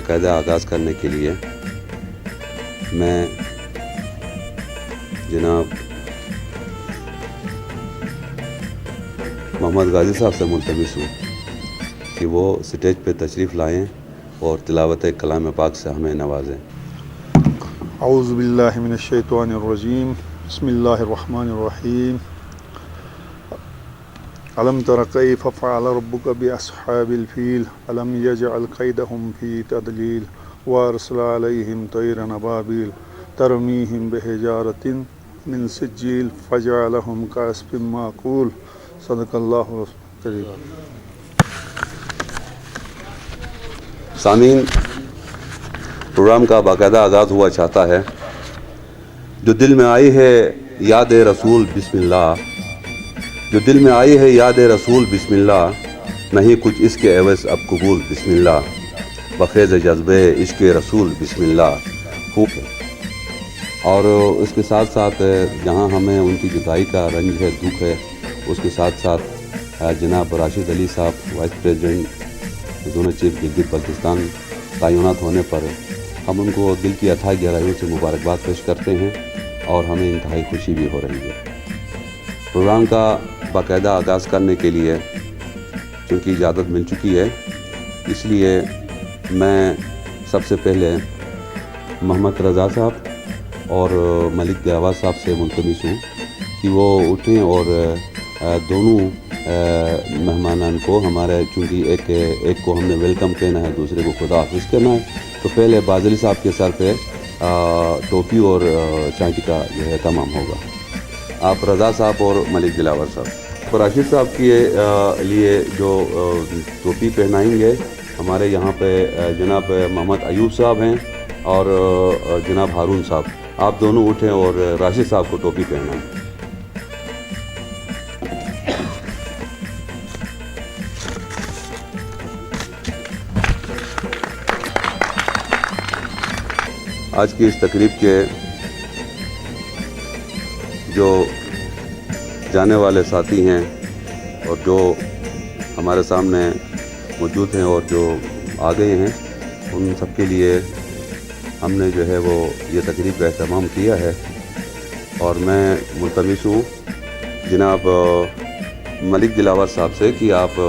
باقاعدہ آغاز کرنے کے لیے میں جناب محمد غازی صاحب سے ملتمس ہوں کہ وہ سٹیج پہ تشریف لائیں اور تلاوت کلام پاک سے ہمیں نوازیں۔ اعوذ باللہ من الشیطان الرجیم، بسم اللہ الرحمن الرحیم۔ الم تر کیف فعل ربک باصحاب الفیل الم یجعل کیدہم فی تضلیل وارسل علیہم طیرا ابابیل ترمیہم بحجارۃ من سجیل فجعلہم کعصف مأکول۔ صدق اللہ کریم۔ سامعین، پروگرام کا باقاعدہ آغاز ہوا چاہتا ہے۔ جو دل میں آئی ہے یاد رسول بسم اللہ، جو دل میں آئی ہے یاد رسول بسم اللہ، نہیں کچھ اس کے عوض اب قبول بسم اللہ، بخیز جذبے عشق رسول بسم اللہ۔ خوب ہے۔ اور اس کے ساتھ ساتھ جہاں ہمیں ان کی جدائی کا رنج ہے، دکھ ہے، اس کے ساتھ ساتھ جناب راشد علی صاحب vice president zonal chief Gilgit Baltistan تعینات ہونے پر ہم ان کو دل کی اتھائی گہرائیوں سے مبارکباد پیش کرتے ہیں اور ہمیں انتہائی خوشی بھی ہو رہی ہے۔ پروگرام کا باقاعدہ آغاز کرنے کے لیے چونکہ اجازت مل چکی ہے، اس لیے میں سب سے پہلے محمد رضا صاحب اور ملک دلاور صاحب سے ملتمس ہوں کہ وہ اٹھیں اور دونوں مہمانان کو ہمارے چونکہ ایک کو ہم نے ویلکم کہنا ہے، دوسرے کو خدا حافظ کہنا ہے، تو پہلے بازلی صاحب کے سر پہ ٹوپی اور چانٹی کا جو ہے تمام ہوگا۔ آپ رضا صاحب اور ملک دلاور صاحب راشد صاحب کے لیے جو ٹوپی پہنائیں گے، ہمارے یہاں پہ جناب محمد ایوب صاحب ہیں اور جناب ہارون صاحب، آپ دونوں اٹھیں اور راشد صاحب کو ٹوپی پہنائیں۔ آج کی اس تقریب کے جو جانے والے ساتھی ہیں اور جو ہمارے سامنے موجود ہیں اور جو آ گئے ہیں، ان سب کے لیے ہم نے جو ہے وہ یہ تقریب کا اہتمام کیا ہے، اور میں ملتمس ہوں جناب ملک دلاور صاحب سے کہ آپ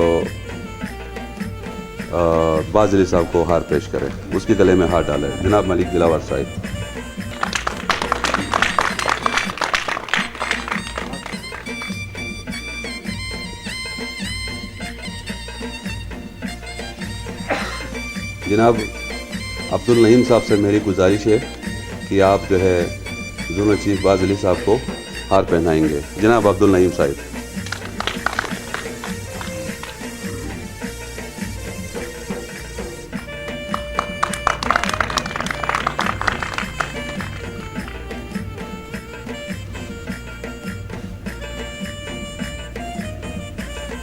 بازلی صاحب کو ہار پیش کریں، اس کے گلے میں ہار ڈالیں۔ جناب ملک دلاور صاحب۔ جناب عبدالنعیم صاحب سے میری گزارش ہے کہ آپ جو ہے زونل چیف بازلی صاحب کو ہار پہنائیں گے۔ جناب عبدالنعیم صاحب۔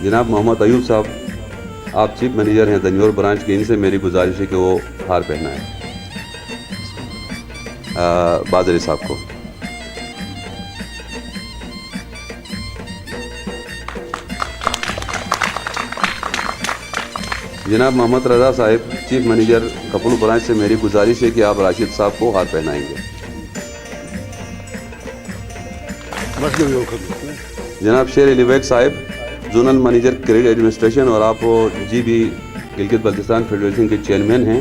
جناب محمد ایوب صاحب، آپ چیف مینیجر ہیں دنیور برانچ کے، ان سے میری گزارش ہے کہ وہ ہار پہنائیں بازلی صاحب کو۔ جناب محمد رضا صاحب، چیف مینیجر کپڑوں برانچ سے میری گزارش ہے کہ آپ راشد صاحب کو ہار پہنائیں گے۔ جناب شیر علی بیگ صاحب، زونل مینیجر کریڈٹ ایڈمنسٹریشن، اور آپ G B Gilgit Baltistan federation کے چیئرمین ہیں،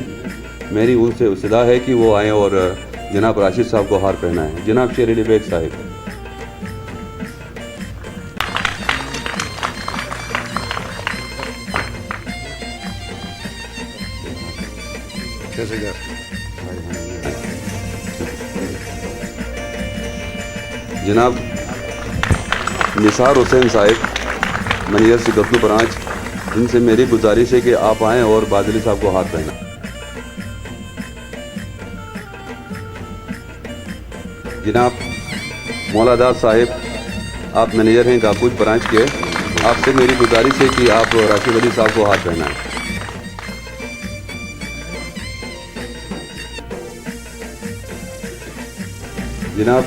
میری ان سے استدعا ہے کہ وہ آئیں اور جناب راشد صاحب کو ہار پہنائیں۔ جناب شیر علی بیگ صاحب۔ جناب نثار حسین صاحب، مینیجر سکردو برانچ، ان سے میری گزارش ہے کہ آپ آئیں اور بازلی صاحب کو ہاتھ پہنائیں۔ جناب مولا داد صاحب، آپ مینیجر ہیں کاکوچ برانچ کے، آپ سے میری گزارش ہے کہ آپ راشد علی صاحب کو ہاتھ پہنائیں۔ جناب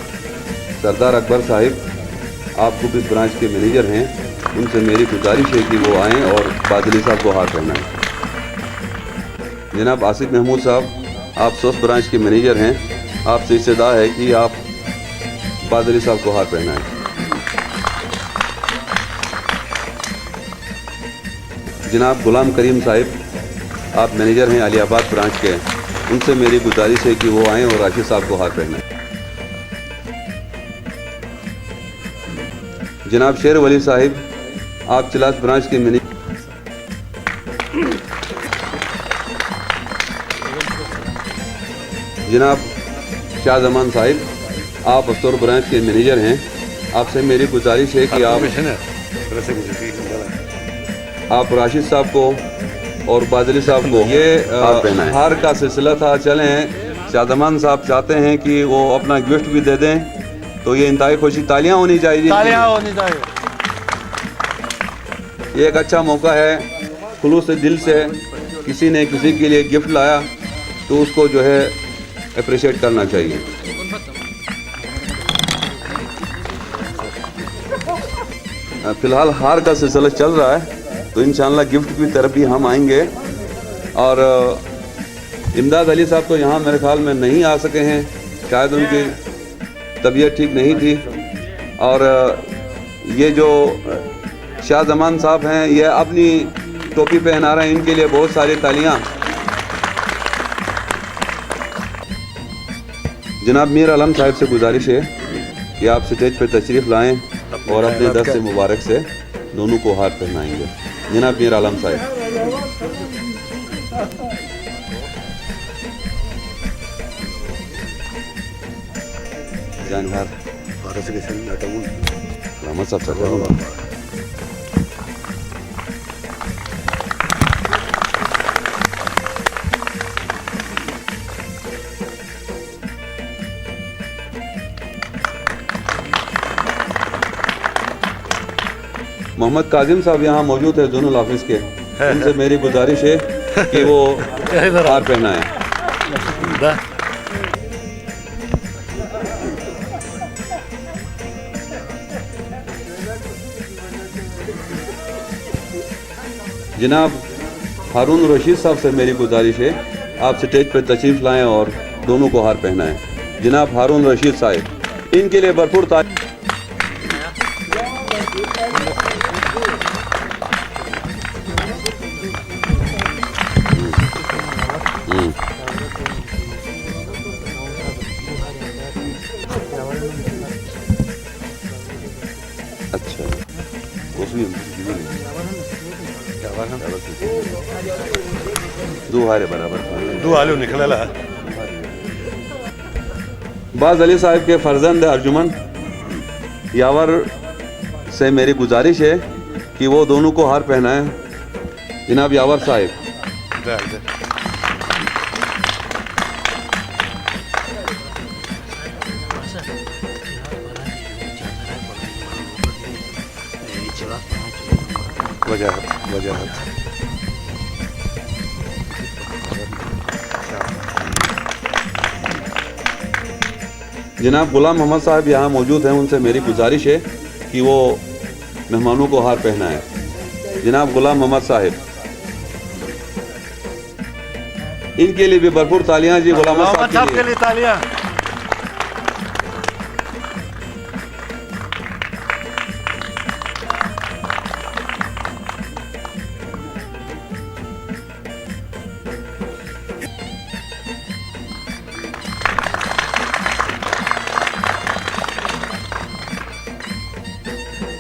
سردار اکبر صاحب، آپ کو اس برانچ کے مینیجر ہیں، ان سے میری گزارش ہے کہ وہ آئیں اور بازلی صاحب کو ہاتھ پہنائیں۔ جناب آصف محمود صاحب آپ سوس برانچ کے مینیجر ہیں، آپ سے استدعا ہے کہ آپ باز علی صاحب کو ہار پہنائیں۔ جناب غلام کریم صاحب آپ مینیجر ہیں علی آباد برانچ کے، ان سے میری گزارش ہے کہ وہ آئیں اور راشد صاحب کو ہار پہنائیں۔ جناب شیر ولی صاحب آپ چلاس برانچ کے مینیجر، جناب شاہ زمان صاحب آپ استور برانچ کے مینیجر ہیں، آپ سے میری گزارش ہے کہ آپ راشد صاحب کو اور بادلی صاحب کو یہ ہار کا سلسلہ تھا۔ چلیں شاہ زمان صاحب چاہتے ہیں کہ وہ اپنا گفٹ بھی دے دیں، تو یہ انتہائی خوشی، تالیاں ہونی چاہیے، تالیاں ہونی چاہیے۔ یہ ایک اچھا موقع ہے، خلوص دل سے کسی نے کسی کے لیے گفٹ لایا تو اس کو جو ہے اپریشیٹ کرنا چاہیے۔ فی الحال ہار کا سلسلہ چل رہا ہے، تو انشاءاللہ گفٹ کی طرف بھی ہم آئیں گے۔ اور امداد علی صاحب تو یہاں میرے خیال میں نہیں آ سکے ہیں، شاید ان کی طبیعت ٹھیک نہیں تھی۔ اور یہ جو شاہ زمان صاحب ہیں، یہ اپنی ٹوپی پہنا رہے ہیں، ان کے لیے بہت ساری تالیاں۔ جناب میر علم صاحب سے گزارش ہے کہ آپ سٹیج پہ تشریف لائیں اور اپنے دست مبارک سے دونوں کو ہار پہنائیں گے۔ جناب میر علم صاحب۔ جانبار رحمت صاحب سے محمد کاظم صاحب یہاں موجود ہے زونل آفس کے، ان سے میری گزارش ہے کہ وہ ہار پہنائیں۔ جناب ہارون رشید صاحب سے میری گزارش ہے آپ سٹیج پہ تشریف لائیں اور دونوں کو ہار پہنائیں۔ جناب ہارون رشید صاحب، ان کے لیے بھرپور تعریف۔ اچھا اس بھی دو ہارے برابر دو آلو نکلا۔ باز علی صاحب کے فرزند ارجمن یاور سے میری گزارش ہے کہ وہ دونوں کو ہار پہنائیں۔ جناب یاور صاحب۔ وجاہت جناب غلام محمد صاحب یہاں موجود ہیں، ان سے میری گزارش ہے کہ وہ مہمانوں کو ہار پہنائیں۔ جناب غلام محمد صاحب، ان کے لیے بھی بھرپور تالیاں جی۔ غلام محمد صاحب کے لیے تالیاں۔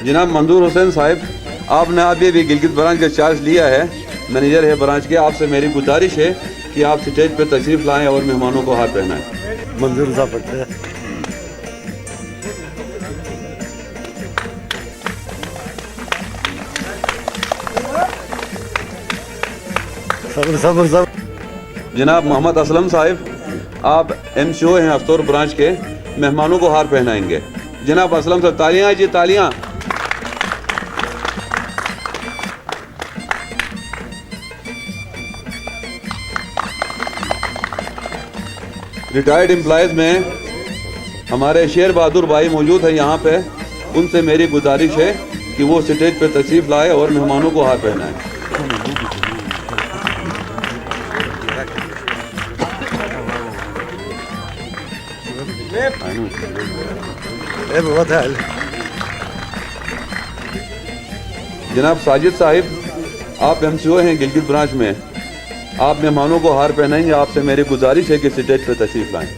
جناب منظور حسین صاحب، آپ نے ابھی بھی گلگت برانچ کا چارج لیا ہے، مینیجر ہے برانچ کے، آپ سے میری گزارش ہے کہ آپ سٹیج پہ تشریف لائیں اور مہمانوں کو ہار پہنائیں۔ منظور صاحب پڑھتے ہیں۔ صبر۔ جناب محمد اسلم صاحب، آپ ایم سی او ہیں افطور برانچ کے، مہمانوں کو ہار پہنائیں گے۔ جناب اسلم صاحب، تالیاں جی، تالیاں۔ ریٹائرڈ امپلائیز میں ہمارے شیر بہادر بھائی موجود ہیں یہاں پہ، ان سے میری گزارش ہے کہ وہ سٹیج پہ تشریف لائے اور مہمانوں کو ہار پہنائیں۔ ايه بوضع جناب ساجد صاحب آپ MCO ہیں گلگت برانچ میں، آپ مہمانوں کو ہار پہنائیں گے، آپ سے میری گزارش ہے کہ اسٹیج پہ تشریف لائیں۔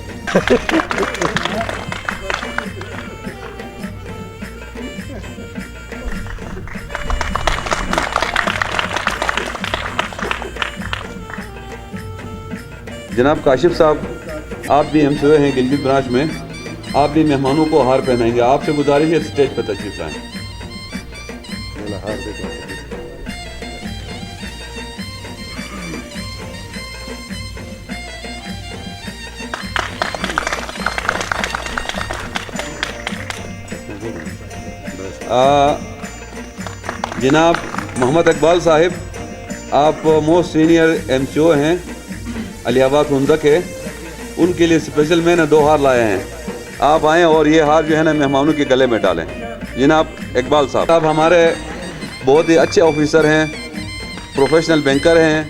جناب کاشف صاحب آپ بھی MCO ہیں گلگت برانچ میں، آپ بھی مہمانوں کو ہار پہنائیں گے، آپ سے گزارش ہے اسٹیج پہ تشریف لائیں۔ جناب محمد اقبال صاحب آپ موسٹ سینئر MCO ہیں علی آباد ہنزہ کے، ان کے لیے اسپیشل میں نے 2 ہار لائے ہیں، آپ آئیں اور یہ ہار جو ہے نا مہمانوں کے گلے میں ڈالیں۔ جناب اقبال صاحب آپ ہمارے بہت ہی اچھے آفیسر ہیں، پروفیشنل بینکر ہیں،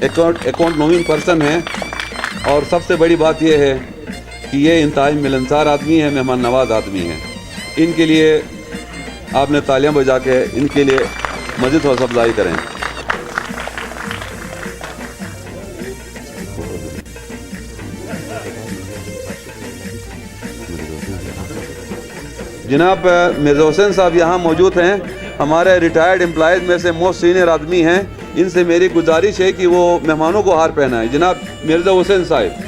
اکاؤنٹ نوئنگ پرسن ہیں، اور سب سے بڑی بات یہ ہے کہ یہ انتہائی ملنسار آدمی ہیں، مہمان نواز آدمی ہیں۔ ان کے لیے آپ نے تالیاں بجا کے ان کے لیے مزید حوصلہ افزائی کریں۔ جناب مرزا حسین صاحب یہاں موجود ہیں، ہمارے ریٹائرڈ امپلائیز میں سے موسٹ سینئر آدمی ہیں، ان سے میری گزارش ہے کہ وہ مہمانوں کو ہار پہنائیں۔ جناب مرزا حسین صاحب۔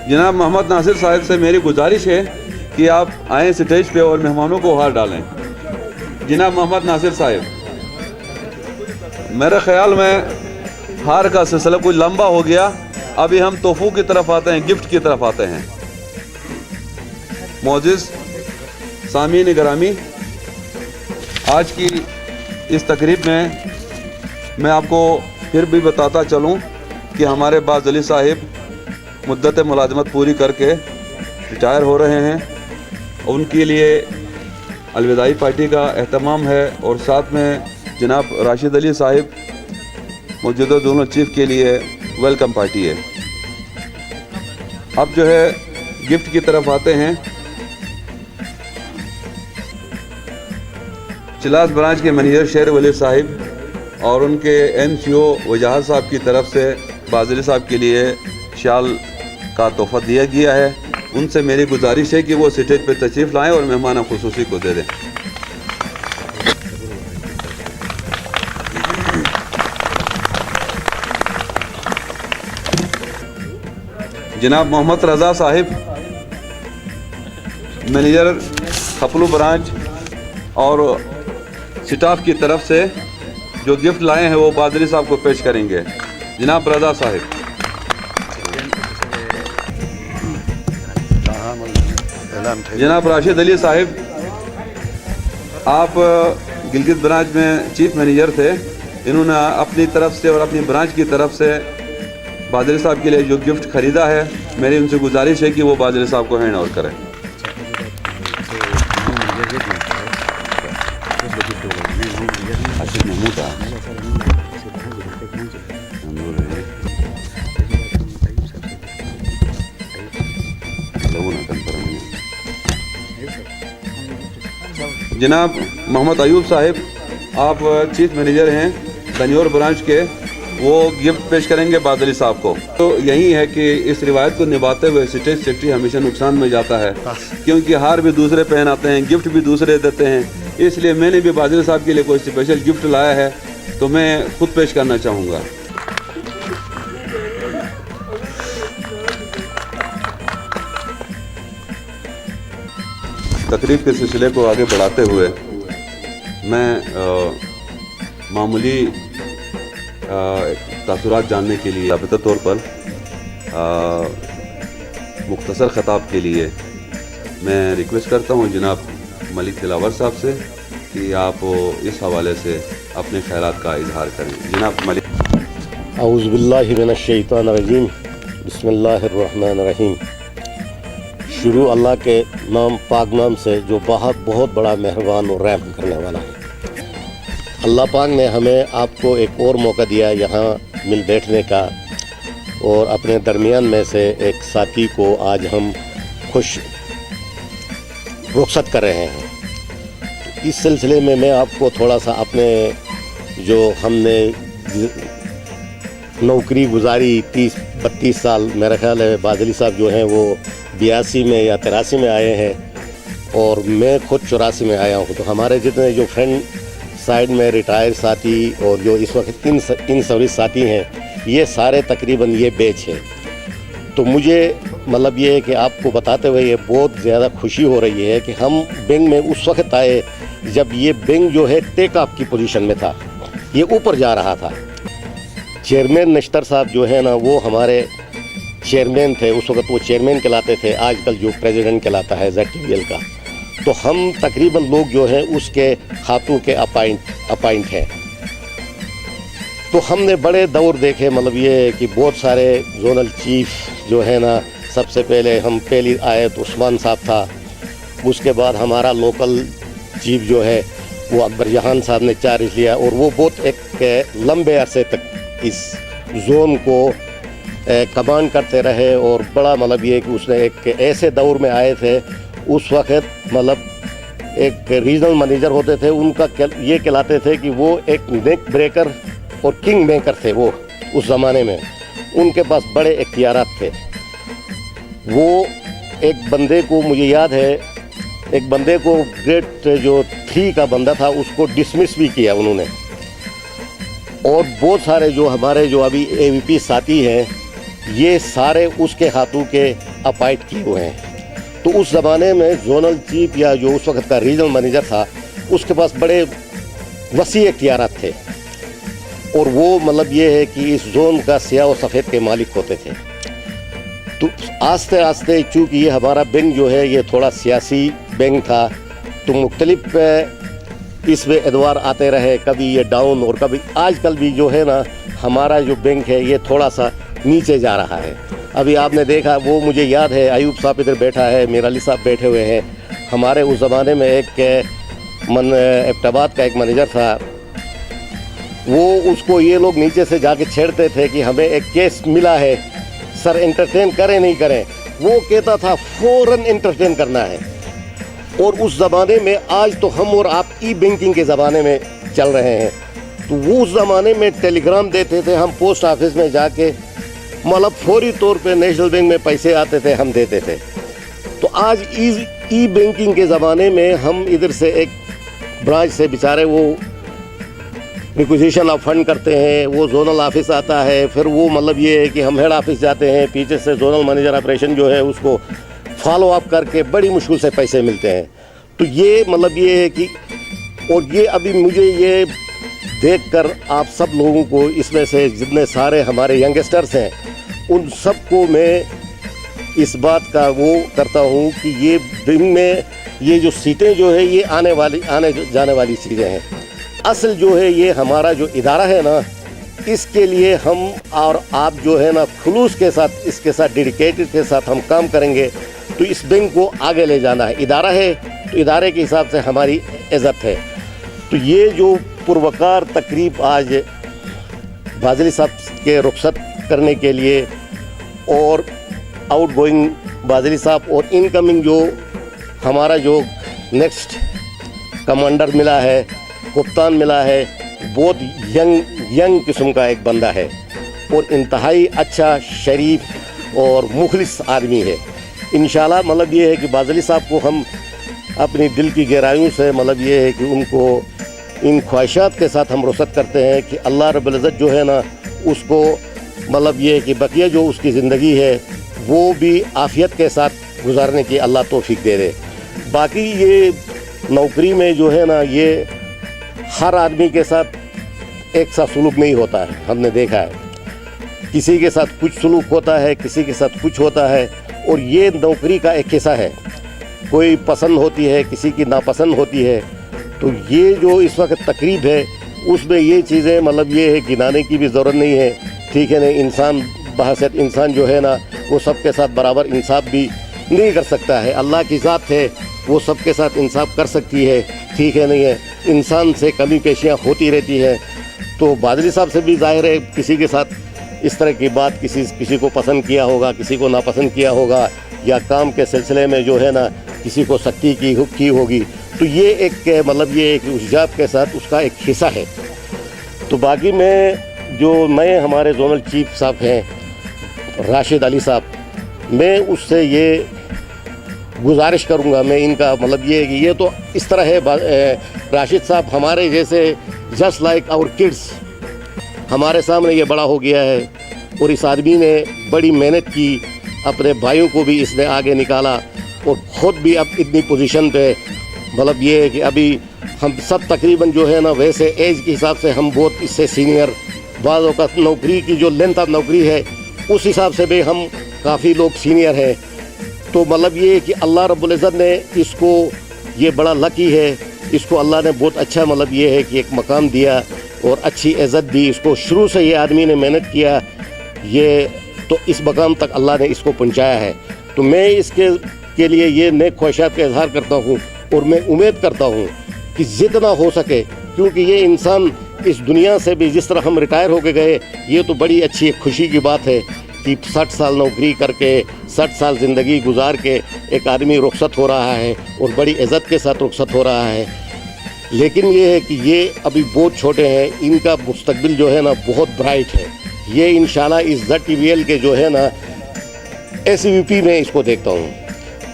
جناب محمد ناصر صاحب سے میری گزارش ہے کہ آپ آئیں اسٹیج پہ اور مہمانوں کو ہار ڈالیں۔ جناب محمد ناصر صاحب، میرے خیال میں ہار کا سلسلہ کوئی لمبا ہو گیا، ابھی ہم تحفوں کی طرف آتے ہیں، گفٹ کی طرف آتے ہیں۔ معزز سامعین گرامی، آج کی اس تقریب میں میں آپ کو پھر بھی بتاتا چلوں کہ ہمارے باز علی صاحب مدت ملازمت پوری کر کے ریٹائر ہو رہے ہیں، ان کے لیے الوداعی پارٹی کا اہتمام ہے، اور ساتھ میں جناب راشد علی صاحب موجودہ زونل چیف کے لیے ویلکم پارٹی ہے۔ اب جو ہے گفٹ کی طرف آتے ہیں۔ چلاس برانچ کے منیجر شیر ولی صاحب اور ان کے MCO وجاہت صاحب کی طرف سے باز علی صاحب کے لیے شال کا تحفہ دیا گیا ہے، ان سے میری گزارش ہے کہ وہ اسٹیج پہ تشریف لائیں اور مہمان خصوصی کو دے دیں۔ جناب محمد رضا صاحب مینیجر خپلو برانچ اور سٹاف کی طرف سے جو گفٹ لائے ہیں وہ باز علی صاحب کو پیش کریں گے۔ جناب رضا صاحب۔ جناب راشد علی صاحب، آپ گلگت برانچ میں چیف مینیجر تھے، انہوں نے اپنی طرف سے اور اپنی برانچ کی طرف سے باز علی صاحب کے لیے جو گفٹ خریدا ہے، میری ان سے گزارش ہے کہ وہ باز علی صاحب کو ہینڈ اوور کریں۔ جناب محمد ایوب صاحب، آپ چیف مینیجر ہیں دنیور برانچ کے، وہ گفٹ پیش کریں گے باز علی صاحب کو۔ تو یہی ہے کہ اس روایت کو نبھاتے ہوئے اسٹیج سیکرٹری ہمیشہ نقصان میں جاتا ہے، کیونکہ ہار بھی دوسرے پہناتے ہیں، گفٹ بھی دوسرے دیتے ہیں، اس لیے میں نے بھی باز علی صاحب کے لیے کوئی اسپیشل گفٹ لایا ہے تو میں خود پیش کرنا چاہوں گا۔ تقریب کے سلسلے کو آگے بڑھاتے ہوئے میں معمولی تاثرات جاننے کے لیے رابطہ طور پر مختصر خطاب کے لیے میں ریکویسٹ کرتا ہوں جناب ملک دلاور صاحب سے کہ آپ اس حوالے سے اپنے خیالات کا اظہار کریں۔ جناب ملک۔ اعوذ باللہ من الشیطان الرجیم، بسم اللہ الرحمن الرحیم۔ شروع اللہ کے نام پاک نام سے جو بہت بڑا مہربان اور رحم کرنے والا ہے۔ اللہ پاک نے ہمیں آپ کو ایک اور موقع دیا یہاں مل بیٹھنے کا، اور اپنے درمیان میں سے ایک ساتھی کو آج ہم خوش رخصت کر رہے ہیں۔ اس سلسلے میں میں آپ کو تھوڑا سا اپنے جو ہم نے نوکری گزاری 30-32 سال، میرا خیال ہے بازلی صاحب جو ہیں وہ 82 میں یا 83 میں آئے ہیں اور میں خود 84 میں آیا ہوں، تو ہمارے جتنے جو فرینڈ سائڈ میں ریٹائر ساتھی اور جو اس وقت ان سروس ساتھی ہیں، یہ سارے تقریباً یہ بیچ ہے۔ تو مجھے مطلب یہ ہے کہ آپ کو بتاتے ہوئے یہ بہت زیادہ خوشی ہو رہی ہے کہ ہم بینک میں اس وقت آئے جب یہ بینک جو ہے ٹیک آف کی پوزیشن میں تھا، یہ اوپر جا رہا تھا۔ چیئرمین نشتر صاحب جو ہے نا وہ ہمارے چیئرمین تھے، اس وقت وہ چیئرمین کہلاتے تھے، آج کل جو پریزیڈنٹ کہلاتا ہے ZTVL کا۔ تو ہم تقریباً لوگ جو ہیں اس کے ہاتھوں کے اپائنٹ ہیں۔ تو ہم نے بڑے دور دیکھے، مطلب یہ ہے کہ بہت سارے زونل چیف جو ہے نا، سب سے پہلے ہم پہلی آئے تو عثمان صاحب تھا، اس کے بعد ہمارا لوکل چیف جو ہے وہ اکبر جہان صاحب نے چارج لیا، اور وہ بہت ایک لمبے عرصے تک اس زون کو کمانڈ کرتے رہے، اور بڑا مطلب یہ کہ اس نے ایک ایسے دور میں آئے تھے، اس وقت مطلب ایک ریجنل مینیجر ہوتے تھے، ان کا یہ کہلاتے تھے کہ وہ ایک نیک بریکر اور کنگ میکر تھے۔ وہ اس زمانے میں ان کے پاس بڑے اختیارات تھے۔ وہ ایک بندے کو مجھے یاد ہے، ایک بندے کو گریڈ جو 3 کا بندہ تھا اس کو ڈسمس بھی کیا انہوں نے، اور بہت سارے جو ہمارے جو ابھی AVP ساتھی ہیں یہ سارے اس کے ہاتھوں کے اپائنٹ کیے ہوئے ہیں۔ تو اس زمانے میں زونل چیف یا جو اس وقت کا ریجنل مینیجر تھا، اس کے پاس بڑے وسیع اختیارات تھے، اور وہ مطلب یہ ہے کہ اس زون کا سیاہ و سفید کے مالک ہوتے تھے۔ تو آہستہ آہستہ چونکہ یہ ہمارا بینک جو ہے یہ تھوڑا سیاسی بینک تھا، تو مختلف اس میں ادوار آتے رہے، کبھی یہ ڈاؤن اور کبھی آج کل بھی جو ہے نا ہمارا جو بینک ہے یہ تھوڑا سا نیچے جا رہا ہے۔ ابھی آپ نے دیکھا، وہ مجھے یاد ہے ایوب صاحب ادھر بیٹھا ہے، میر علی صاحب بیٹھے ہوئے ہیں، ہمارے اس زمانے میں ایک ایبٹ کا ایک مینیجر تھا، وہ اس کو یہ لوگ نیچے سے جا کے چھیڑتے تھے کہ ہمیں ایک کیس ملا ہے سر، انٹرٹین کریں نہیں کریں، وہ کہتا تھا فوراً انٹرٹین کرنا ہے۔ اور اس زمانے میں آج تو ہم اور آپ ای بینکنگ کے زمانے میں چل رہے ہیں، تو وہ اس زمانے میں ٹیلی گرام دیتے تھے ہم پوسٹ آفس میں جا کے، مطلب فوری طور پہ نیشنل بینک میں پیسے آتے تھے ہم دیتے تھے۔ تو آج ای بینکنگ کے زمانے میں ہم ادھر سے ایک برانچ سے بیچارے وہ ریکوزیشن آف فنڈ کرتے ہیں، وہ زونل آفس آتا ہے، پھر وہ مطلب یہ ہے کہ ہم ہیڈ آفس جاتے ہیں، پیچھے سے زونل مینیجر آپریشن جو ہے اس کو فالو اپ کر کے بڑی مشکل سے پیسے ملتے ہیں۔ تو یہ مطلب یہ ہے کہ، اور یہ ابھی مجھے یہ دیکھ کر آپ سب لوگوں کو، اس میں سے جتنے سارے ہمارے ینگسٹرز ہیں، ان سب کو میں اس بات کا وہ کرتا ہوں کہ یہ دن میں یہ جو سیٹیں جو ہے یہ آنے جانے والی چیزیں ہیں۔ اصل جو ہے یہ ہمارا جو ادارہ ہے نا، اس کے لیے ہم اور آپ جو ہے نا خلوص کے ساتھ، اس کے ساتھ ڈیڈیکیٹڈ کے ساتھ ہم کام کریں گے تو اس بینک کو آگے لے جانا ہے۔ ادارہ ہے تو ادارے کے حساب سے ہماری عزت ہے۔ تو یہ جو پروقار تقریب آج بازلی صاحب کے رخصت کرنے کے لیے، اور آؤٹ گوئنگ بازلی صاحب اور ان کمنگ جو ہمارا جو نیکسٹ کمانڈر ملا ہے، کپتان ملا ہے، بہت ینگ قسم کا ایک بندہ ہے، اور انتہائی اچھا، شریف اور مخلص آدمی ہے۔ انشاءاللہ مطلب یہ ہے کہ بازلی صاحب کو ہم اپنی دل کی گہرائیوں سے مطلب یہ ہے کہ ان کو ان خواہشات کے ساتھ ہم رخصت کرتے ہیں کہ اللہ رب العزت جو ہے نا اس کو مطلب یہ ہے کہ بقیہ جو اس کی زندگی ہے وہ بھی عافیت کے ساتھ گزارنے کی اللہ توفیق دے دے۔ باقی یہ نوکری میں جو ہے نا یہ ہر آدمی کے ساتھ ایک سا سلوک نہیں ہوتا ہے، ہم نے دیکھا ہے، کسی کے ساتھ کچھ سلوک ہوتا ہے، کسی کے ساتھ کچھ ہوتا ہے، اور یہ نوکری کا ایک حصہ ہے، کوئی پسند ہوتی ہے، کسی کی ناپسند ہوتی ہے۔ تو یہ جو اس وقت تقریب ہے اس میں یہ چیزیں مطلب یہ ہے گنانے کی بھی ضرورت نہیں ہے، ٹھیک ہے نا، انسان بحیثیت انسان جو ہے نا وہ سب کے ساتھ برابر انصاف بھی نہیں کر سکتا ہے، اللہ کی ذات ہے وہ سب کے ساتھ انصاف کر سکتی ہے، ٹھیک ہے نہیں ہے، انسان سے کمی پیشیاں ہوتی رہتی ہے۔ تو بادلی صاحب سے بھی ظاہر ہے کسی کے ساتھ اس طرح کی بات کسی کو پسند کیا ہوگا، کسی کو ناپسند کیا ہوگا، یا کام کے سلسلے میں جو ہے نا کسی کو سختی کی ہوگی، تو یہ ایک مطلب یہ ایک حجاب کے ساتھ اس کا ایک حصہ ہے۔ تو باقی میں جو نئے ہمارے زونل چیف صاحب ہیں راشد علی صاحب، میں اس سے یہ گزارش کروں گا، میں ان کا مطلب یہ ہے کہ یہ تو اس طرح ہے، راشد صاحب ہمارے جیسے جسٹ لائک آور کڈس، ہمارے سامنے یہ بڑا ہو گیا ہے، اور اس آدمی نے بڑی محنت کی، اپنے بھائیوں کو بھی اس نے آگے نکالا، اور خود بھی اب اتنی پوزیشن پہ، مطلب یہ ہے کہ ابھی ہم سب تقریباً جو ہے نا ویسے ایج کے حساب سے ہم بہت اس سے سینئر، بعض اوقات نوکری کی جو لینتھ آف نوکری ہے اس حساب سے بھی ہم کافی لوگ سینئر ہیں۔ تو مطلب یہ ہے کہ اللہ رب العزت نے اس کو، یہ بڑا لکی ہے، اس کو اللہ نے بہت اچھا مطلب یہ ہے کہ ایک مقام دیا اور اچھی عزت دی اس کو۔ شروع سے یہ آدمی نے محنت کیا، یہ تو اس مقام تک اللہ نے اس کو پہنچایا ہے۔ تو میں اس کے لیے یہ نیک خواہشات کا اظہار کرتا ہوں، اور میں امید کرتا ہوں کہ جتنا ہو سکے، کیونکہ یہ انسان اس دنیا سے بھی جس طرح ہم ریٹائر ہو کے گئے، یہ تو بڑی اچھی ایک خوشی کی بات ہے کہ 60 سال نوکری کر کے، 60 سال زندگی گزار کے ایک آدمی رخصت ہو رہا ہے، اور بڑی عزت کے ساتھ رخصت ہو رہا ہے۔ لیکن یہ ہے کہ یہ ابھی بہت چھوٹے ہیں، ان کا مستقبل جو ہے نا بہت برائٹ ہے۔ یہ انشاءاللہ اس ZTVL کے جو ہے نا SVP میں اس کو دیکھتا ہوں۔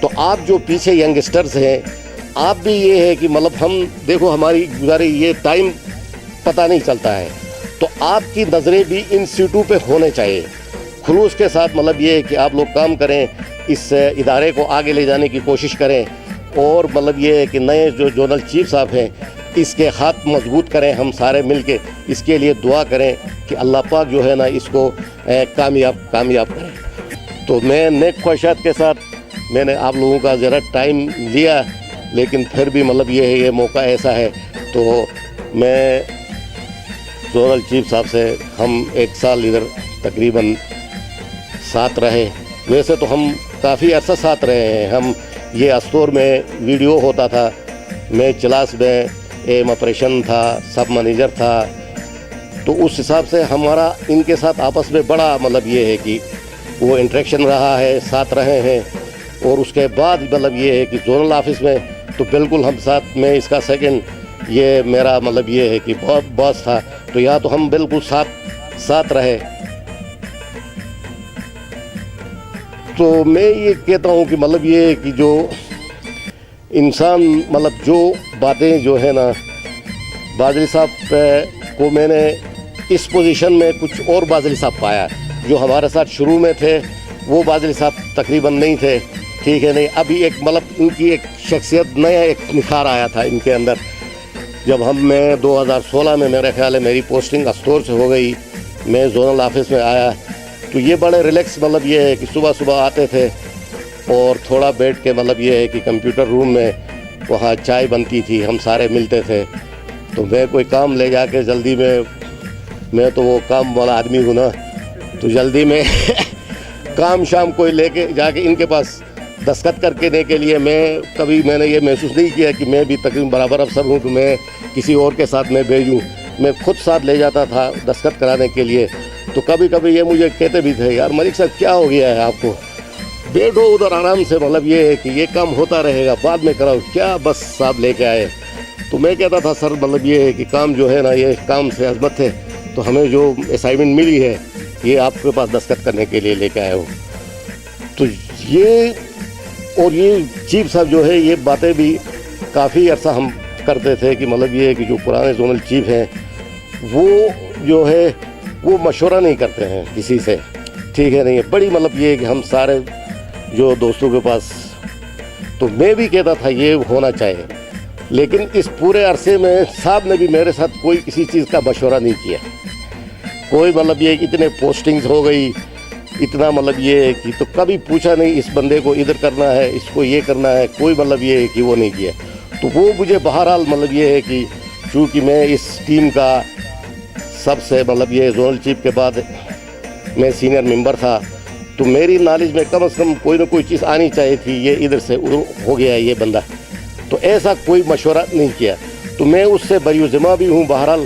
تو آپ جو پیچھے ینگسٹرز ہیں، آپ بھی یہ ہے کہ مطلب ہم دیکھو ہماری گزاری یہ ٹائم پتہ نہیں چلتا ہے، تو آپ کی نظریں بھی ان سیٹوں پہ ہونے چاہیے، خلوص کے ساتھ مطلب یہ ہے کہ آپ لوگ کام کریں، اس ادارے کو آگے لے جانے کی کوشش کریں، اور مطلب یہ ہے کہ نئے جو زونل چیف صاحب ہیں اس کے ہاتھ مضبوط کریں، ہم سارے مل کے اس کے لیے دعا کریں کہ اللہ پاک جو ہے نا اس کو کامیاب کریں۔ تو میں نیک خواہشات کے ساتھ میں نے آپ لوگوں کا ذرا ٹائم لیا، لیکن پھر بھی مطلب یہ ہے، یہ موقع ایسا ہے، تو میں زونل چیف صاحب سے ہم 1 سال ادھر تقریباً ساتھ رہے، ویسے تو ہم کافی عرصہ ساتھ رہے ہیں۔ ہم یہ استور میں ویڈیو ہوتا تھا، میں چلاس میں ایم آپریشن تھا، سب منیجر تھا، تو اس حساب سے ہمارا ان کے ساتھ آپس میں بڑا مطلب یہ ہے کہ وہ انٹریکشن رہا ہے، ساتھ رہے ہیں۔ اور اس کے بعد مطلب یہ ہے کہ زونل آفس میں تو بالکل ہم ساتھ، میں اس کا سیکنڈ، یہ میرا مطلب یہ ہے کہ باس تھا، تو یہاں تو ہم بالکل ساتھ رہے۔ تو میں یہ کہتا ہوں کہ مطلب یہ ہے کہ جو انسان مطلب جو باتیں جو ہے نا، بازری صاحب کو میں نے اس پوزیشن میں کچھ اور بازری صاحب پایا، جو ہمارے ساتھ شروع میں تھے وہ بازری صاحب تقریباً نہیں تھے، ٹھیک ہے نہیں، ابھی ایک مطلب ان کی ایک شخصیت، نیا ایک نکھار آیا تھا ان کے اندر۔ جب میں 2016 میں میرے خیال ہے میری پوسٹنگ استور سے ہو گئی، میں زونل آفس میں آیا، تو یہ بڑے ریلیکس مطلب یہ ہے کہ صبح آتے تھے اور تھوڑا بیٹھ کے مطلب یہ ہے کہ کمپیوٹر روم میں وہاں چائے بنتی تھی، ہم سارے ملتے تھے، تو میں کوئی کام لے جا کے جلدی میں تو وہ کام والا آدمی ہوں نا، تو جلدی میں کام شام کوئی لے کے جا کے ان کے پاس دستخط کر کے کے لیے میں نے یہ محسوس نہیں کیا کہ میں بھی تقریباً برابر افسر ہوں تو میں کسی اور کے ساتھ میں بھیجوں، میں خود ساتھ لے جاتا تھا دستخط کرانے کے لیے۔ تو کبھی یہ مجھے کہتے بھی تھے، یار ملک صاحب کیا ہو گیا ہے آپ کو، بیٹھو ادھر آرام سے، مطلب یہ ہے کہ یہ کام ہوتا رہے گا، بعد میں کراؤ، کیا بس صاحب لے کے آئے۔ تو میں کہتا تھا سر مطلب یہ ہے کہ کام جو ہے نا، یہ کام سے عظمت ہے، تو ہمیں جو اسائنمنٹ ملی ہے یہ آپ کے پاس دستخط کرنے کے لیے لے کے آئے ہو۔ تو یہ چیف صاحب جو ہے یہ باتیں بھی کافی عرصہ ہم کرتے تھے کہ مطلب یہ ہے کہ جو پرانے زونل چیف ہیں وہ جو ہے وہ مشورہ نہیں کرتے ہیں کسی سے، ٹھیک ہے نہیں، بڑی مطلب یہ ہے کہ ہم سارے جو دوستوں کے پاس، تو میں بھی کہتا تھا یہ ہونا چاہیے، لیکن اس پورے عرصے میں صاحب نے بھی میرے ساتھ کوئی کسی چیز کا مشورہ نہیں کیا، کوئی مطلب یہ اتنے پوسٹنگز ہو گئی، اتنا مطلب یہ ہے کہ تو کبھی پوچھا نہیں اس بندے کو ادھر کرنا ہے، اس کو یہ کرنا ہے، کوئی مطلب یہ ہے کہ وہ نہیں کیا۔ تو وہ مجھے بہرحال مطلب یہ ہے کہ چونکہ میں اس ٹیم کا سب سے مطلب یہ زونل چیف کے بعد میں سینئر ممبر تھا، تو میری نالج میں کم از کم کوئی نہ کوئی چیز آنی چاہیے تھی، یہ ادھر سے ادھر ہو گیا ہے یہ بندہ، تو ایسا کوئی مشورہ نہیں کیا۔ تو میں اس سے بری ذمہ بھی ہوں بہرحال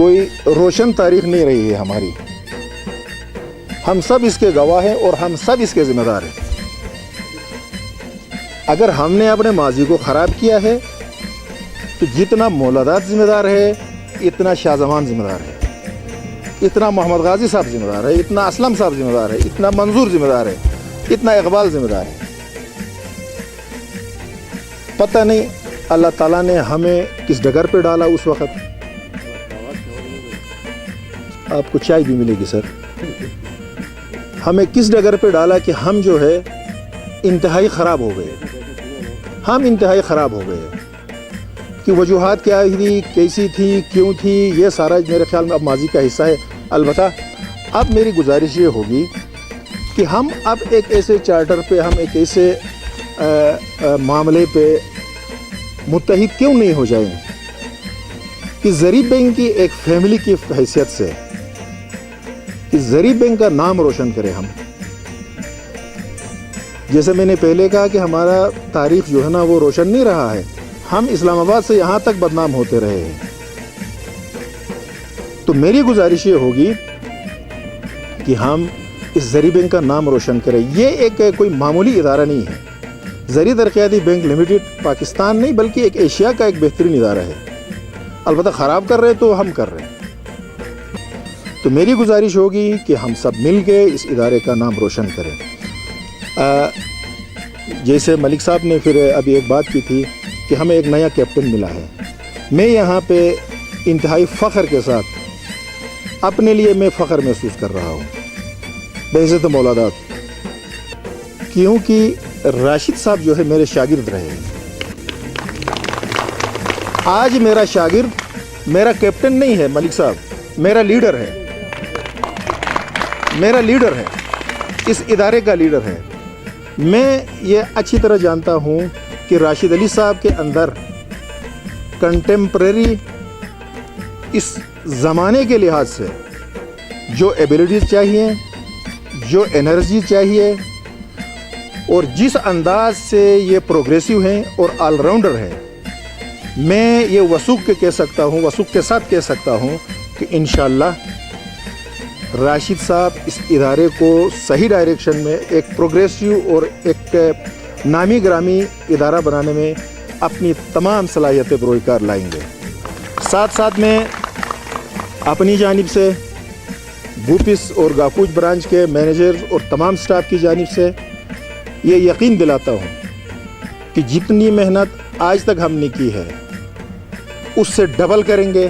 کوئی روشن تاریخ نہیں رہی ہے ہماری. ہم سب اس کے گواہ ہیں اور ہم سب اس کے ذمہ دار ہیں. اگر ہم نے اپنے ماضی کو خراب کیا ہے تو جتنا مولادات ذمہ دار ہے اتنا شاہ زمان ذمہ دار ہے, اتنا محمد غازی صاحب ذمہ دار ہے, اتنا اسلم صاحب ذمہ دار ہے, اتنا منظور ذمہ دار ہے, اتنا اقبال ذمہ دار ہے. پتہ نہیں اللہ تعالیٰ نے ہمیں کس ڈگر پہ ڈالا اس وقت. آپ کو چائے بھی ملے گی سر. ہمیں کس ڈگر پہ ڈالا کہ ہم جو ہے انتہائی خراب ہو گئے. ہم انتہائی خراب ہو گئے کہ وجوہات کیا تھی, کیسی تھی, کیوں تھی, یہ سارا میرے خیال میں اب ماضی کا حصہ ہے. البتہ اب میری گزارش یہ ہوگی کہ ہم اب ایک ایسے چارٹر پہ, ہم ایک ایسے معاملے پہ متحد کیوں نہیں ہو جائیں کہ زری بینک کی ایک فیملی کی حیثیت سے کہ زری بینک کا نام روشن کریں ہم. جیسے میں نے پہلے کہا کہ ہمارا تاریخ جو ہے نا وہ روشن نہیں رہا ہے, ہم اسلام آباد سے یہاں تک بدنام ہوتے رہے ہیں. تو میری گزارش یہ ہوگی کہ ہم اس زری بینک کا نام روشن کریں. یہ ایک کوئی معمولی ادارہ نہیں ہے. زرعی ترقیاتی بینک لمیٹڈ پاکستان نہیں بلکہ ایک ایشیا کا ایک بہترین ادارہ ہے. البتہ خراب کر رہے تو ہم کر رہے ہیں. تو میری گزارش ہوگی کہ ہم سب مل کے اس ادارے کا نام روشن کریں. جیسے ملک صاحب نے پھر ابھی ایک بات کی تھی کہ ہمیں ایک نیا کیپٹن ملا ہے. میں یہاں پہ انتہائی فخر کے ساتھ اپنے لیے میں فخر محسوس کر رہا ہوں بعزت مولادات, کیونکہ راشد صاحب جو ہے میرے شاگرد رہے ہیں. آج میرا شاگرد میرا کیپٹن نہیں ہے ملک صاحب, میرا لیڈر ہے. میرا لیڈر ہے, اس ادارے کا لیڈر ہے. میں یہ اچھی طرح جانتا ہوں کہ راشد علی صاحب کے اندر کنٹمپریری اس زمانے کے لحاظ سے جو ایبیلٹیز چاہیے, جو انرجی چاہیے, اور جس انداز سے یہ پروگریسو ہیں اور آل راؤنڈر ہیں, میں یہ وثوق کے ساتھ کہہ سکتا ہوں کہ انشاءاللہ راشد صاحب اس ادارے کو صحیح ڈائریکشن میں ایک پروگریسو اور ایک نامی گرامی ادارہ بنانے میں اپنی تمام صلاحیتیں بروئے کار لائیں گے. ساتھ ساتھ میں اپنی جانب سے بھوپس اور گاکوچ برانچ کے مینیجر اور تمام سٹاف کی جانب سے یہ یقین دلاتا ہوں کہ جتنی محنت آج تک ہم نے کی ہے اس سے ڈبل کریں گے,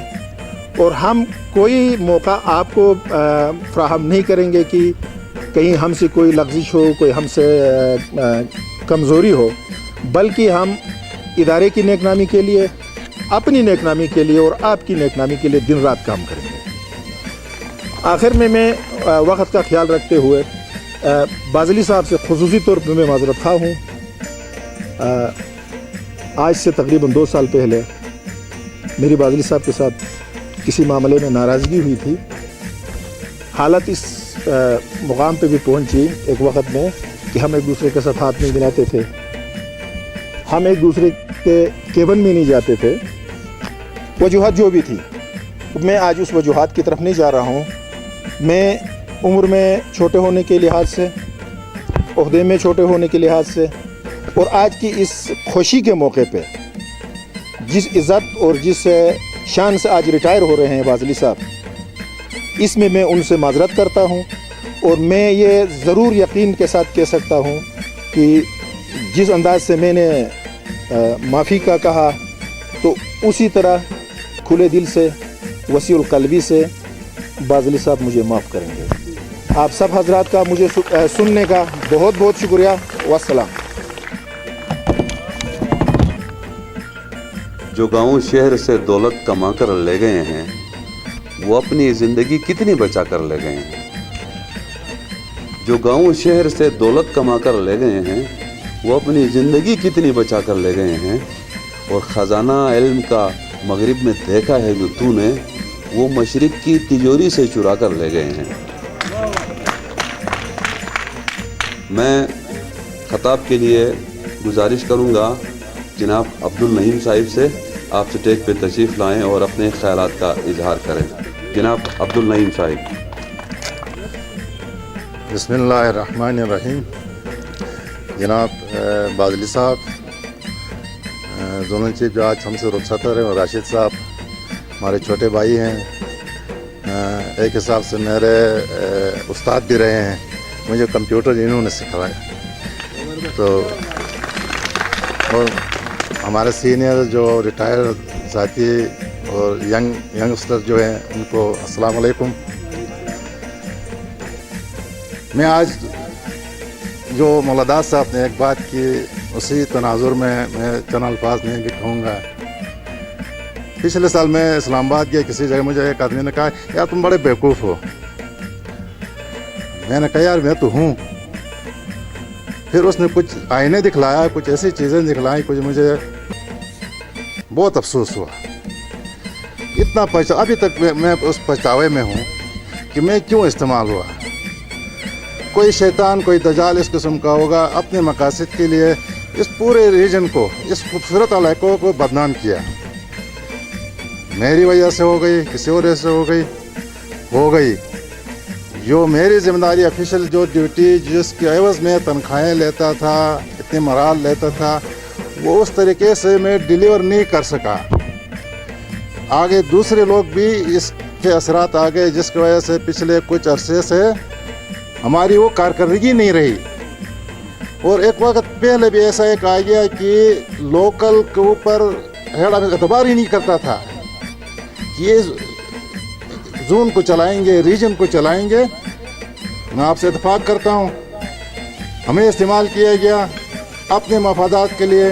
اور ہم کوئی موقع آپ کو فراہم نہیں کریں گے کہ کہیں ہم سے کوئی لغزش ہو, کوئی ہم سے کمزوری ہو, بلکہ ہم ادارے کی نیک نامی کے لیے, اپنی نیک نامی کے لیے اور آپ کی نیک نامی کے لیے دن رات کام کریں گے. آخر میں وقت کا خیال رکھتے ہوئے بازلی صاحب سے خصوصی طور پہ میں معذرت خواہ ہوں. آج سے تقریباً 2 سال پہلے میری بازلی صاحب کے ساتھ کسی معاملے میں ناراضگی ہوئی تھی. حالت اس مقام پہ بھی پہنچی ایک وقت میں کہ ہم ایک دوسرے کے ساتھ ہاتھ نہیں ملاتے تھے, ہم ایک دوسرے کے کیبن میں نہیں جاتے تھے. وجوہات جو بھی تھی, میں آج اس وجوہات کی طرف نہیں جا رہا ہوں. میں عمر میں چھوٹے ہونے کے لحاظ سے, عہدے میں چھوٹے ہونے کے لحاظ سے, اور آج کی اس خوشی کے موقع پہ جس عزت اور جس شان سے آج ریٹائر ہو رہے ہیں بازلی صاحب, اس میں ان سے معذرت کرتا ہوں. اور میں یہ ضرور یقین کے ساتھ کہہ سکتا ہوں کہ جس انداز سے میں نے معافی کا کہا تو اسی طرح کھلے دل سے, وسیع القلبی سے بازلی صاحب مجھے معاف کریں گے. آپ سب حضرات کا مجھے سننے کا بہت بہت شکریہ. والسلام. جو گاؤں شہر سے دولت کما کر لے گئے ہیں وہ اپنی زندگی کتنی بچا کر لے گئے ہیں. جو گاؤں شہر سے دولت کما کر لے گئے ہیں وہ اپنی زندگی کتنی بچا کر لے گئے ہیں. اور خزانہ علم کا مغرب میں دیکھا ہے جو تو نے, وہ مشرق کی تجوری سے چرا کر لے گئے ہیں. میں خطاب کے لیے گزارش کروں گا جناب عبد النعیم صاحب سے آپ سٹیج پہ تشریف لائیں اور اپنے خیالات کا اظہار کریں. جناب عبدالنعیم صاحب. بسم اللہ الرحمن الرحیم. جناب بازلی صاحب, دونوں چیف جو آج ہم سے رخصت رہے, اور راشد صاحب ہمارے چھوٹے بھائی ہیں, ایک حساب سے میرے استاد بھی رہے ہیں. مجھے کمپیوٹر انہوں نے سکھایا. تو اور ہمارے سینئر جو ریٹائر ساتھی اور ینگسٹر جو ہیں ان کو السلام علیکم. میں آج جو مولادات صاحب نے ایک بات کی, اسی تناظر میں چند الفاظ میں بھی کہوں گا. پچھلے سال میں اسلام آباد گیا کسی جگہ, مجھے ایک آدمی نے کہا یار تم بڑے بیوقوف ہو. میں نے کہا یار میں تو ہوں. پھر اس نے کچھ آئینے دکھلایا, کچھ ایسی چیزیں دکھلائیں, کچھ مجھے بہت افسوس ہوا. اتنا ابھی تک میں اس پچھتاوے میں ہوں کہ میں کیوں استعمال ہوا. کوئی شیطان, کوئی دجال اس قسم کا ہوگا, اپنے مقاصد کے لیے اس پورے ریجن کو, اس خوبصورت علاقوں کو بدنام کیا. میری وجہ سے ہو گئی, کسی اور سے ہو گئی. جو میری ذمہ داری آفیشیل جو ڈیوٹی جس کے عوض میں تنخواہیں لیتا تھا, اتنے مرال لیتا تھا, وہ اس طریقے سے میں ڈیلیور نہیں کر سکا. آگے دوسرے لوگ بھی اس کے اثرات آ گئے, جس کی وجہ سے پچھلے کچھ عرصے سے ہماری وہ کارکردگی نہیں رہی. اور ایک وقت پہلے بھی ایسا ایک آ گیا کہ لوکل کے اوپر اعتبار ہی نہیں کرتا تھا کہ یہ زون کو چلائیں گے, ریجن کو چلائیں گے. میں آپ سے اتفاق کرتا ہوں, ہمیں استعمال کیا گیا اپنے مفادات کے لیے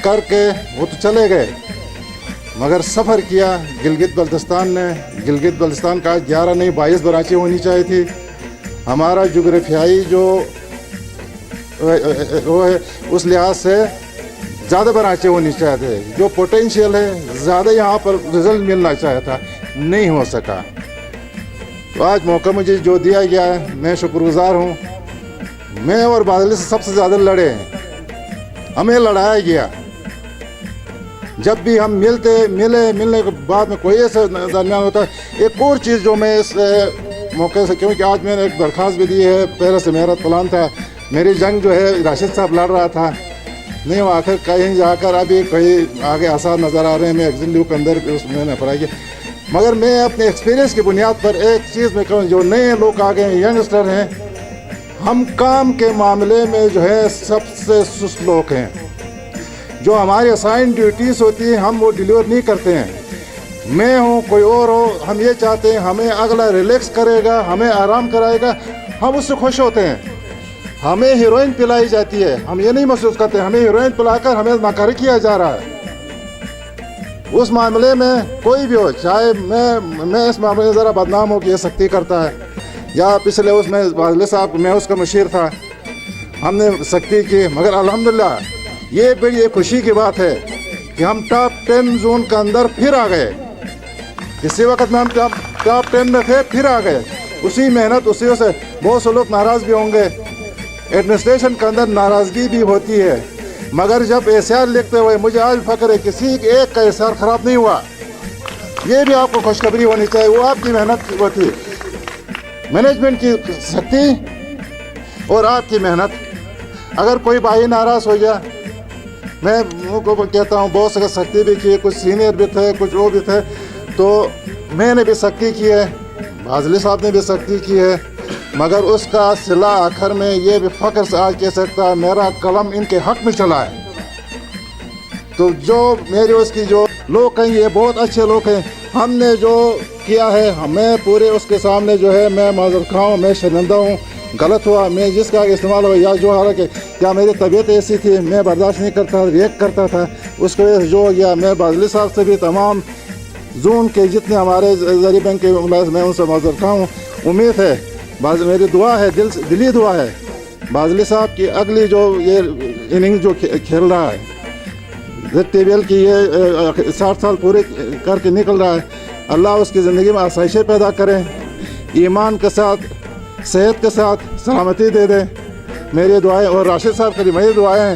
کر کے, وہ تو چلے گئے. مگر سفر کیا گلگت بلتستان نے. گلگت بلتستان کا 11 نہیں 22 برانچیں ہونی چاہیے تھی. ہمارا جغرافیائی جو وہ ہے اس لحاظ سے زیادہ برانچیں ہونی چاہیے تھے. جو پوٹینشیل ہے زیادہ یہاں پر رزلٹ ملنا چاہتا تھا, نہیں ہو سکا. تو آج موقع مجھے جو دیا گیا ہے میں شکر گزار ہوں. میں اور بادلی سے سب سے زیادہ لڑے ہیں, ہمیں لڑایا گیا. جب بھی ہم ملنے کے بعد میں کوئی ایسا درمیان ہوتا ہے. ایک اور چیز جو میں اس موقع سے, کیونکہ آج میں نے ایک درخواست بھی دی ہے, پہلے سے میرا پلان تھا, میری جنگ جو ہے راشد صاحب لڑ رہا تھا, نہیں وہ آخر کہیں جا کر ابھی کہیں آگے آثار نظر آ رہے ہیں. میں ایگزیکٹو کے اندر اس میں نے پڑھائی کی. مگر میں اپنے ایکسپیرینس کی بنیاد پر ایک چیز میں کہوں, جو نئے لوگ آ گئے ہیں, ینگسٹر ہیں, ہم کام کے معاملے میں جو ہے سب سے سست لوگ ہیں. جو ہماری اسائن ڈیوٹیز ہوتی ہیں ہم وہ ڈیلیور نہیں کرتے ہیں. میں ہوں کوئی اور ہو, ہم یہ چاہتے ہیں ہمیں اگلا ریلیکس کرے گا, ہمیں آرام کرائے گا, ہم اس سے خوش ہوتے ہیں. ہمیں ہیروئن پلائی جاتی ہے, ہم یہ نہیں محسوس کرتے ہمیں ہیروئن پلا کر ہمیں ناکار کیا جا رہا ہے. اس معاملے میں کوئی بھی ہو, چاہے میں اس معاملے میں ذرا بدنام ہو کہ یہ سختی کرتا ہے, یا پچھلے اس میں بازلی صاحب میں اس کا مشیر تھا, ہم نے سختی کی. مگر الحمدللہ یہ بڑی خوشی کی بات ہے کہ ہم ٹاپ 10 زون کے اندر پھر آ گئے. اسی وقت میں ہم ٹاپ 10 میں تھے, پھر آ گئے. اسی محنت اسی سے بہت سے لوگ ناراض بھی ہوں گے, ایڈمنسٹریشن کے اندر ناراضگی بھی ہوتی ہے. مگر جب ایسار لکھتے ہوئے مجھے آج فخر ہے کسی ایک کا ایسار خراب نہیں ہوا. یہ بھی آپ کو خوشخبری ہونی چاہیے, وہ آپ کی محنت وہ تھی, مینجمنٹ کی سختی اور آپ کی محنت. اگر کوئی بھائی ناراض ہو گیا, میں ان کو کہتا ہوں بہت سے سختی بھی کی, کچھ سینئر بھی تھے, کچھ وہ بھی تھے, تو میں نے بھی سختی کی ہے, بازلی صاحب نے بھی سختی کی ہے. مگر اس کا صلہ آخر میں یہ بھی فخر سے آج کہہ سکتا ہے میرا قلم ان کے حق میں چلا ہے. تو جو میری اس کی جو لوگ ہیں یہ بہت اچھے لوگ ہیں. ہم نے جو کیا ہے ہمیں پورے اس کے سامنے جو ہے میں معذرت خواہ ہوں, میں شرمندہ ہوں, غلط ہوا, میں جس کا استعمال ہوا یا جو حالانکہ کیا میری طبیعت ایسی تھی میں برداشت نہیں کرتا, ریئیکٹ کرتا تھا, اس کی وجہ سے جو ہو گیا. میں بازلی صاحب سے بھی تمام زون کے جتنے ہمارے زری بینک کے میں ان سے معذرت خواہ ہوں. امید ہے میری دعا ہے, دلی دعا ہے بازلی صاحب کی اگلی جو یہ اننگ جو کھیل رہا ہے, ٹی وی ایل کی یہ 60 سال پورے کر کے نکل رہا ہے, اللہ اس کی زندگی میں آسائشیں پیدا کرے, ایمان کے ساتھ صحت کے ساتھ سلامتی دے دے. میری دعائیں اور راشد صاحب کے لیے میری دعائیں ہیں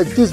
31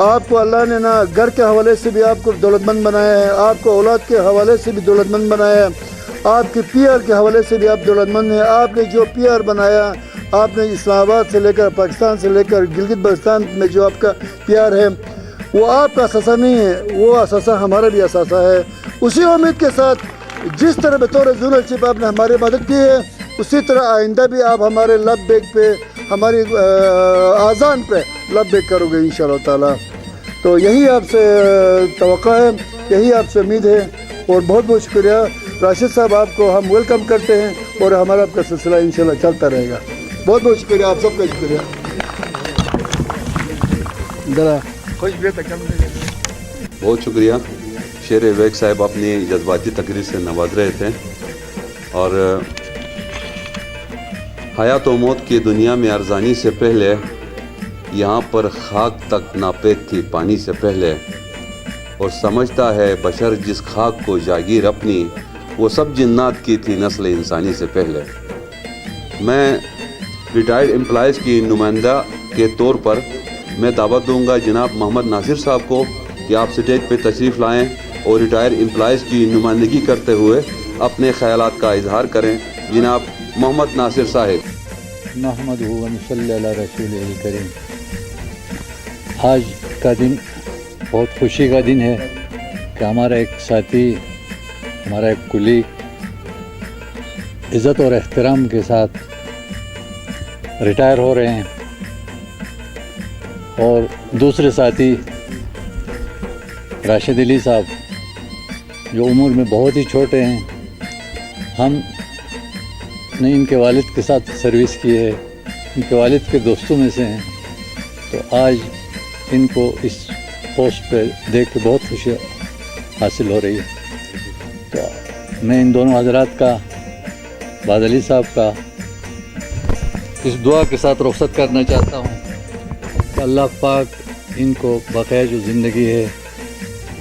آپ کو اللہ نے نا گھر کے حوالے سے بھی آپ کو دولت مند بنایا ہے، آپ کو اولاد کے حوالے سے بھی دولت مند بنایا ہے، آپ کے پی آر کے حوالے سے بھی آپ دولت مند ہیں۔ آپ نے جو پی آر بنایا، آپ نے اسلام آباد سے لے کر پاکستان سے لے کر گلگت بلتستان میں جو آپ کا پی آر ہے وہ آپ کا اثاثہ نہیں ہے، وہ اثاثہ ہمارا بھی اثاثہ ہے۔ اسی امید کے ساتھ جس طرح بطور زونل چیف آپ نے ہماری مدد کی ہے، اسی طرح آئندہ بھی آپ ہمارے لب بیک پہ، ہماری آذان پہ لب بیک کرو گے انشاءاللہ تعالیٰ۔ تو یہی آپ سے توقع ہے، یہی آپ سے امید ہے، اور بہت بہت شکریہ راشد صاحب، آپ کو ہم ویلکم کرتے ہیں اور ہمارا آپ کا سلسلہ انشاءاللہ چلتا رہے گا۔ بہت بہت شکریہ، آپ سب کا شکریہ۔ ذرا خوش بھی بہت شکریہ۔ شیر ویگ صاحب اپنی جذباتی تقریر سے نواز رہے تھے، اور حیات و موت کی دنیا میں ارزانی سے پہلے یہاں پر خاک تک ناپید تھی پانی سے پہلے، اور سمجھتا ہے بشر جس خاک کو جاگیر اپنی، وہ سب جنات کی تھی نسل انسانی سے پہلے۔ میں ریٹائرڈ امپلائیز کی نمائندہ کے طور پر میں دعوت دوں گا جناب محمد ناصر صاحب کو کہ آپ سٹیج پہ تشریف لائیں اور ریٹائر امپلائیز کی نمائندگی کرتے ہوئے اپنے خیالات کا اظہار کریں۔ جناب محمد ناصر صاحب۔ نحمدہ و نصلی علی رسولہ الکریم۔ آج کا دن بہت خوشی کا دن ہے کہ ہمارا ایک ساتھی، ہمارا ایک کلیگ عزت اور احترام کے ساتھ ریٹائر ہو رہے ہیں، اور دوسرے ساتھی راشد علی صاحب جو عمر میں بہت ہی چھوٹے ہیں، ہم نے ان کے والد کے ساتھ سروس کی ہے، ان کے والد کے دوستوں میں سے ہیں، تو آج ان کو اس پوسٹ پہ دیکھ کے بہت خوشی حاصل ہو رہی ہے۔ تو میں ان دونوں حضرات کا، باد علی صاحب کا، اس دعا کے ساتھ رخصت کرنا چاہتا ہوں کہ اللہ پاک ان کو بقیہ جو زندگی ہے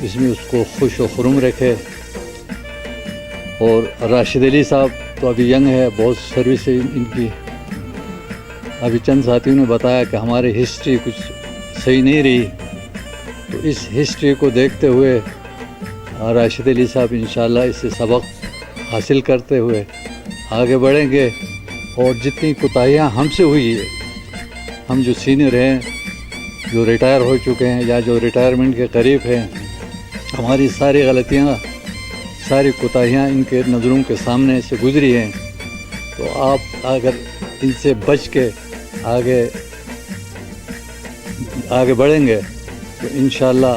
اس میں اس کو خوش و خرم رکھے۔ اور راشد علی صاحب تو ابھی ینگ ہے، بہت سروس ہے ان کی۔ ابھی چند ساتھیوں نے بتایا کہ ہماری ہسٹری کچھ صحیح نہیں رہی، تو اس ہسٹری کو دیکھتے ہوئے راشد علی صاحب انشاءاللہ اس سے سبق حاصل کرتے ہوئے آگے بڑھیں گے، اور جتنی کوتاہیاں ہم سے ہوئی ہے، ہم جو سینئر ہیں، جو ریٹائر ہو چکے ہیں یا جو ریٹائرمنٹ کے قریب ہیں، ہماری ساری غلطیاں، ساری کوتاہیاں ان کے نظروں کے سامنے سے گزری ہیں، تو آپ اگر ان سے بچ کے آگے بڑھیں گے تو انشاءاللہ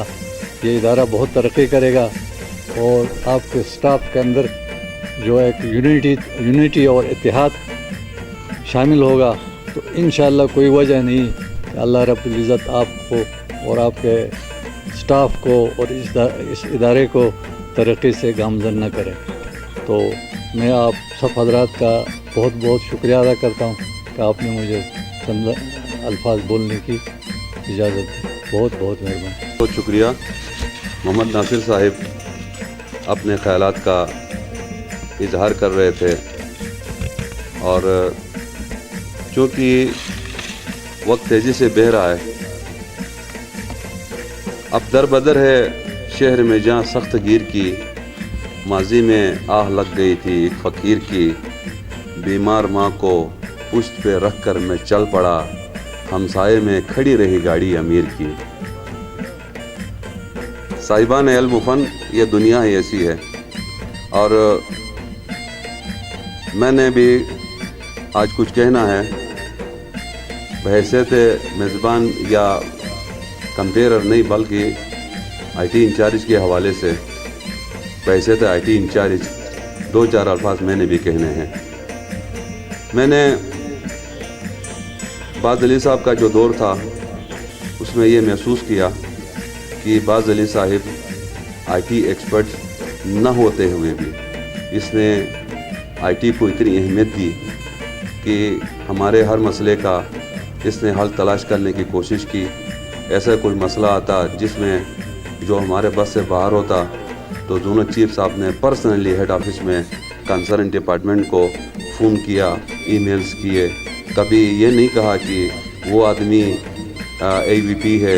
یہ ادارہ بہت ترقی کرے گا، اور آپ کے سٹاف کے اندر جو ایک یونٹی اور اتحاد شامل ہوگا، تو انشاءاللہ کوئی وجہ نہیں کہ اللہ رب العزت آپ کو اور آپ کے سٹاف کو اور اس ادارے کو ترقی سے گامزن نہ کرے۔ تو میں آپ سب حضرات کا بہت بہت شکریہ ادا کرتا ہوں کہ آپ نے مجھے چند الفاظ بولنے کی اجازت دی۔ بہت بہت مہربانی۔ بہت شکریہ۔ محمد ناصر صاحب اپنے خیالات کا اظہار کر رہے تھے، اور چونکہ وقت تیزی سے بہہ رہا ہے، اب در بدر ہے شہر میں جہاں سخت گیر کی، ماضی میں آہ لگ گئی تھی ایک فقیر کی، بیمار ماں کو پشت پہ رکھ کر میں چل پڑا، ہمسائے میں کھڑی رہی گاڑی امیر کی۔ صاحبان علم و فن، یہ دنیا ہی ایسی ہے، اور میں نے بھی آج کچھ کہنا ہے بحیثیت میزبان یا کمپیرر نہیں، بلکہ آئی ٹی انچارج کے حوالے سے بحیثیت آئی ٹی انچارج دو چار الفاظ میں نے بھی کہنے ہیں۔ میں نے باز علی صاحب کا جو دور تھا اس میں یہ محسوس کیا کہ باز علی صاحب آئی ٹی ایکسپرٹ نہ ہوتے ہوئے بھی اس نے آئی ٹی کو اتنی اہمیت دی کہ ہمارے ہر مسئلے کا اس نے حل تلاش کرنے کی کوشش کی۔ ایسا کوئی مسئلہ آتا جس میں جو ہمارے بس سے باہر ہوتا تو زونل چیف صاحب نے پرسنلی ہیڈ آفس میں کنسرن ڈپارٹمنٹ کو فون کیا، ای میلز کیے، کبھی یہ نہیں کہا کہ وہ آدمی اے وی پی ہے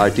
IT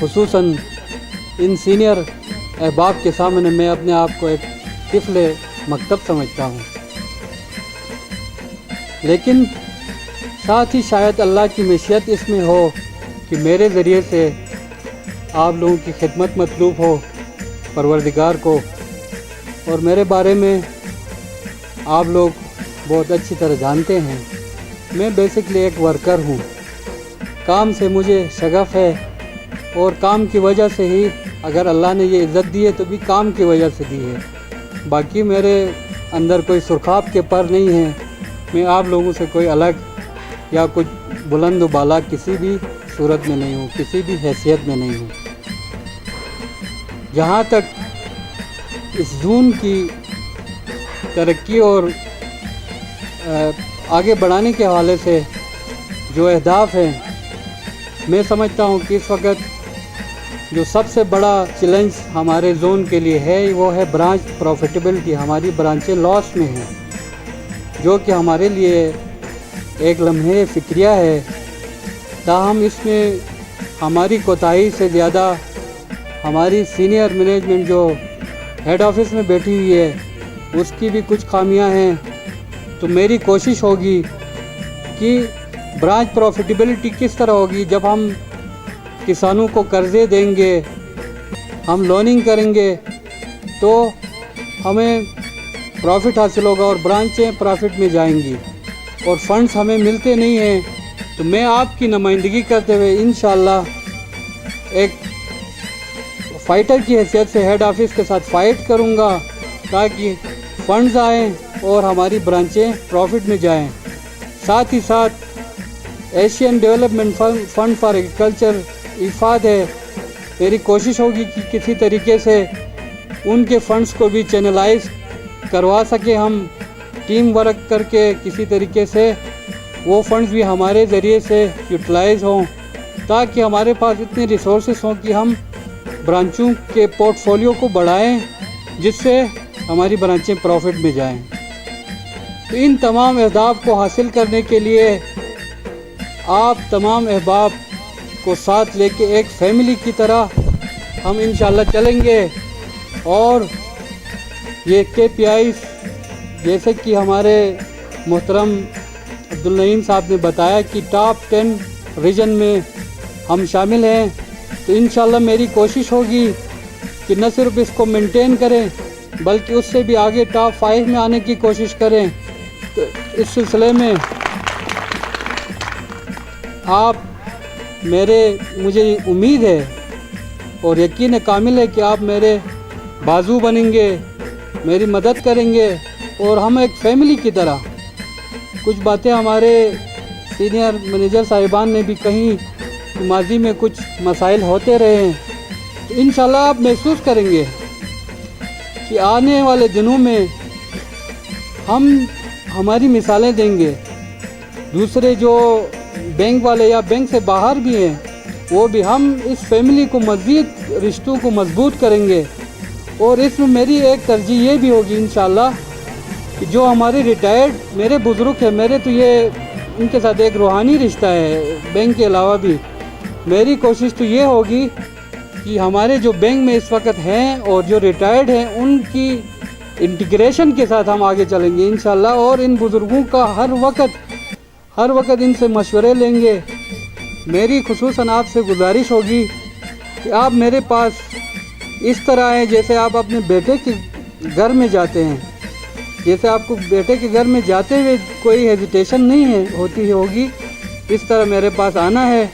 خصوصاً ان سینئر احباب کے سامنے میں اپنے آپ کو ایک طفل مکتب سمجھتا ہوں، لیکن ساتھ ہی شاید اللہ کی مشیت اس میں ہو کہ میرے ذریعے سے آپ لوگوں کی خدمت مطلوب ہو پروردگار کو، اور میرے بارے میں آپ لوگ بہت اچھی طرح جانتے ہیں، میں بیسکلی ایک ورکر ہوں، کام سے مجھے شغف ہے، اور کام کی وجہ سے ہی اگر اللہ نے یہ عزت دی ہے تو بھی کام کی وجہ سے دی ہے، باقی میرے اندر کوئی سرخاب کے پر نہیں ہے، میں آپ لوگوں سے کوئی الگ یا کچھ بلند و بالا کسی بھی صورت میں نہیں ہوں، کسی بھی حیثیت میں نہیں ہوں۔ جہاں تک اس زون کی ترقی اور آگے بڑھانے کے حوالے سے جو اہداف ہیں، میں سمجھتا ہوں کہ اس وقت جو سب سے بڑا چیلنج ہمارے زون کے لیے ہے وہ ہے برانچ پروفیٹیبلٹی۔ ہماری برانچیں لاس میں ہیں، جو کہ ہمارے لیے ایک لمحے فکریہ ہے، تاہم اس میں ہماری کوتاہی سے زیادہ ہماری سینئر مینجمنٹ جو ہیڈ آفس میں بیٹھی ہوئی ہے اس کی بھی کچھ خامیاں ہیں، تو میری کوشش ہوگی کہ برانچ پروفیٹیبلٹی کس طرح ہوگی جب ہم کسانوں کو قرضے دیں گے، ہم لوننگ کریں گے تو ہمیں پروفٹ حاصل ہوگا اور برانچیں پروفٹ میں جائیں گی، اور فنڈز ہمیں ملتے نہیں ہیں، تو میں آپ کی نمائندگی کرتے ہوئے انشاءاللہ ایک فائٹر کی حیثیت سے ہیڈ آفس کے ساتھ فائٹ کروں گا تاکہ فنڈز آئیں اور ہماری برانچیں پروفٹ میں جائیں۔ ساتھ ہی ساتھ Asian development fund for agriculture IFAD ہے، میری کوشش ہوگی کہ کسی طریقے سے ان کے فنڈز کو بھی چینلائز کروا سکیں، ہم ٹیم ورک کر کے کسی طریقے سے وہ فنڈز بھی ہمارے ذریعے سے یوٹیلائز ہوں، تاکہ ہمارے پاس اتنے ریسورسز ہوں کہ ہم برانچوں کے پورٹ فولیو کو بڑھائیں جس سے ہماری برانچیں پروفٹ میں جائیں۔ تو ان تمام اہداف کو حاصل کرنے کے لیے آپ تمام احباب کو ساتھ لے کے ایک فیملی کی طرح ہم انشاءاللہ چلیں گے، اور یہ KPIs جیسے کہ ہمارے محترم عبدالنعیم صاحب نے بتایا کہ ٹاپ 10 ریجن میں ہم شامل ہیں، تو انشاءاللہ میری کوشش ہوگی کہ نہ صرف اس کو مینٹین کریں بلکہ اس سے بھی آگے ٹاپ 5 میں آنے کی کوشش کریں۔ تو اس سلسلے میں آپ مجھے امید ہے اور یقین کامل ہے کہ آپ میرے بازو بنیں گے، میری مدد کریں گے، اور ہم ایک فیملی کی طرح کچھ باتیں ہمارے سینئر مینیجر صاحبان نے بھی کہیں ماضی میں کچھ مسائل ہوتے رہے ہیں، تو انشاءاللہ آپ محسوس کریں گے کہ آنے والے دنوں میں ہم ہماری مثالیں دیں گے، دوسرے جو بینک والے یا بینک سے باہر بھی ہیں وہ بھی ہم اس فیملی کو مزید رشتوں کو مضبوط کریں گے، اور اس میں میری ایک ترجیح یہ بھی ہوگی انشاءاللہ کہ جو ہمارے ریٹائرڈ میرے بزرگ ہیں، میرے تو یہ ان کے ساتھ ایک روحانی رشتہ ہے بینک کے علاوہ بھی، میری کوشش تو یہ ہوگی کہ ہمارے جو بینک میں اس وقت ہیں اور جو ریٹائرڈ ہیں ان کی انٹیگریشن کے ساتھ ہم آگے چلیں گے انشاءاللہ، اور ان بزرگوں کا ہر وقت ان سے مشورے لیں گے۔ میری خصوصاً آپ سے گزارش ہوگی کہ آپ میرے پاس اس طرح ہیں جیسے آپ اپنے بیٹے کے گھر میں جاتے ہیں، جیسے آپ کو بیٹے کے گھر میں جاتے ہوئے کوئی ہیزیٹیشن نہیں ہوگی، اس طرح میرے پاس آنا ہے،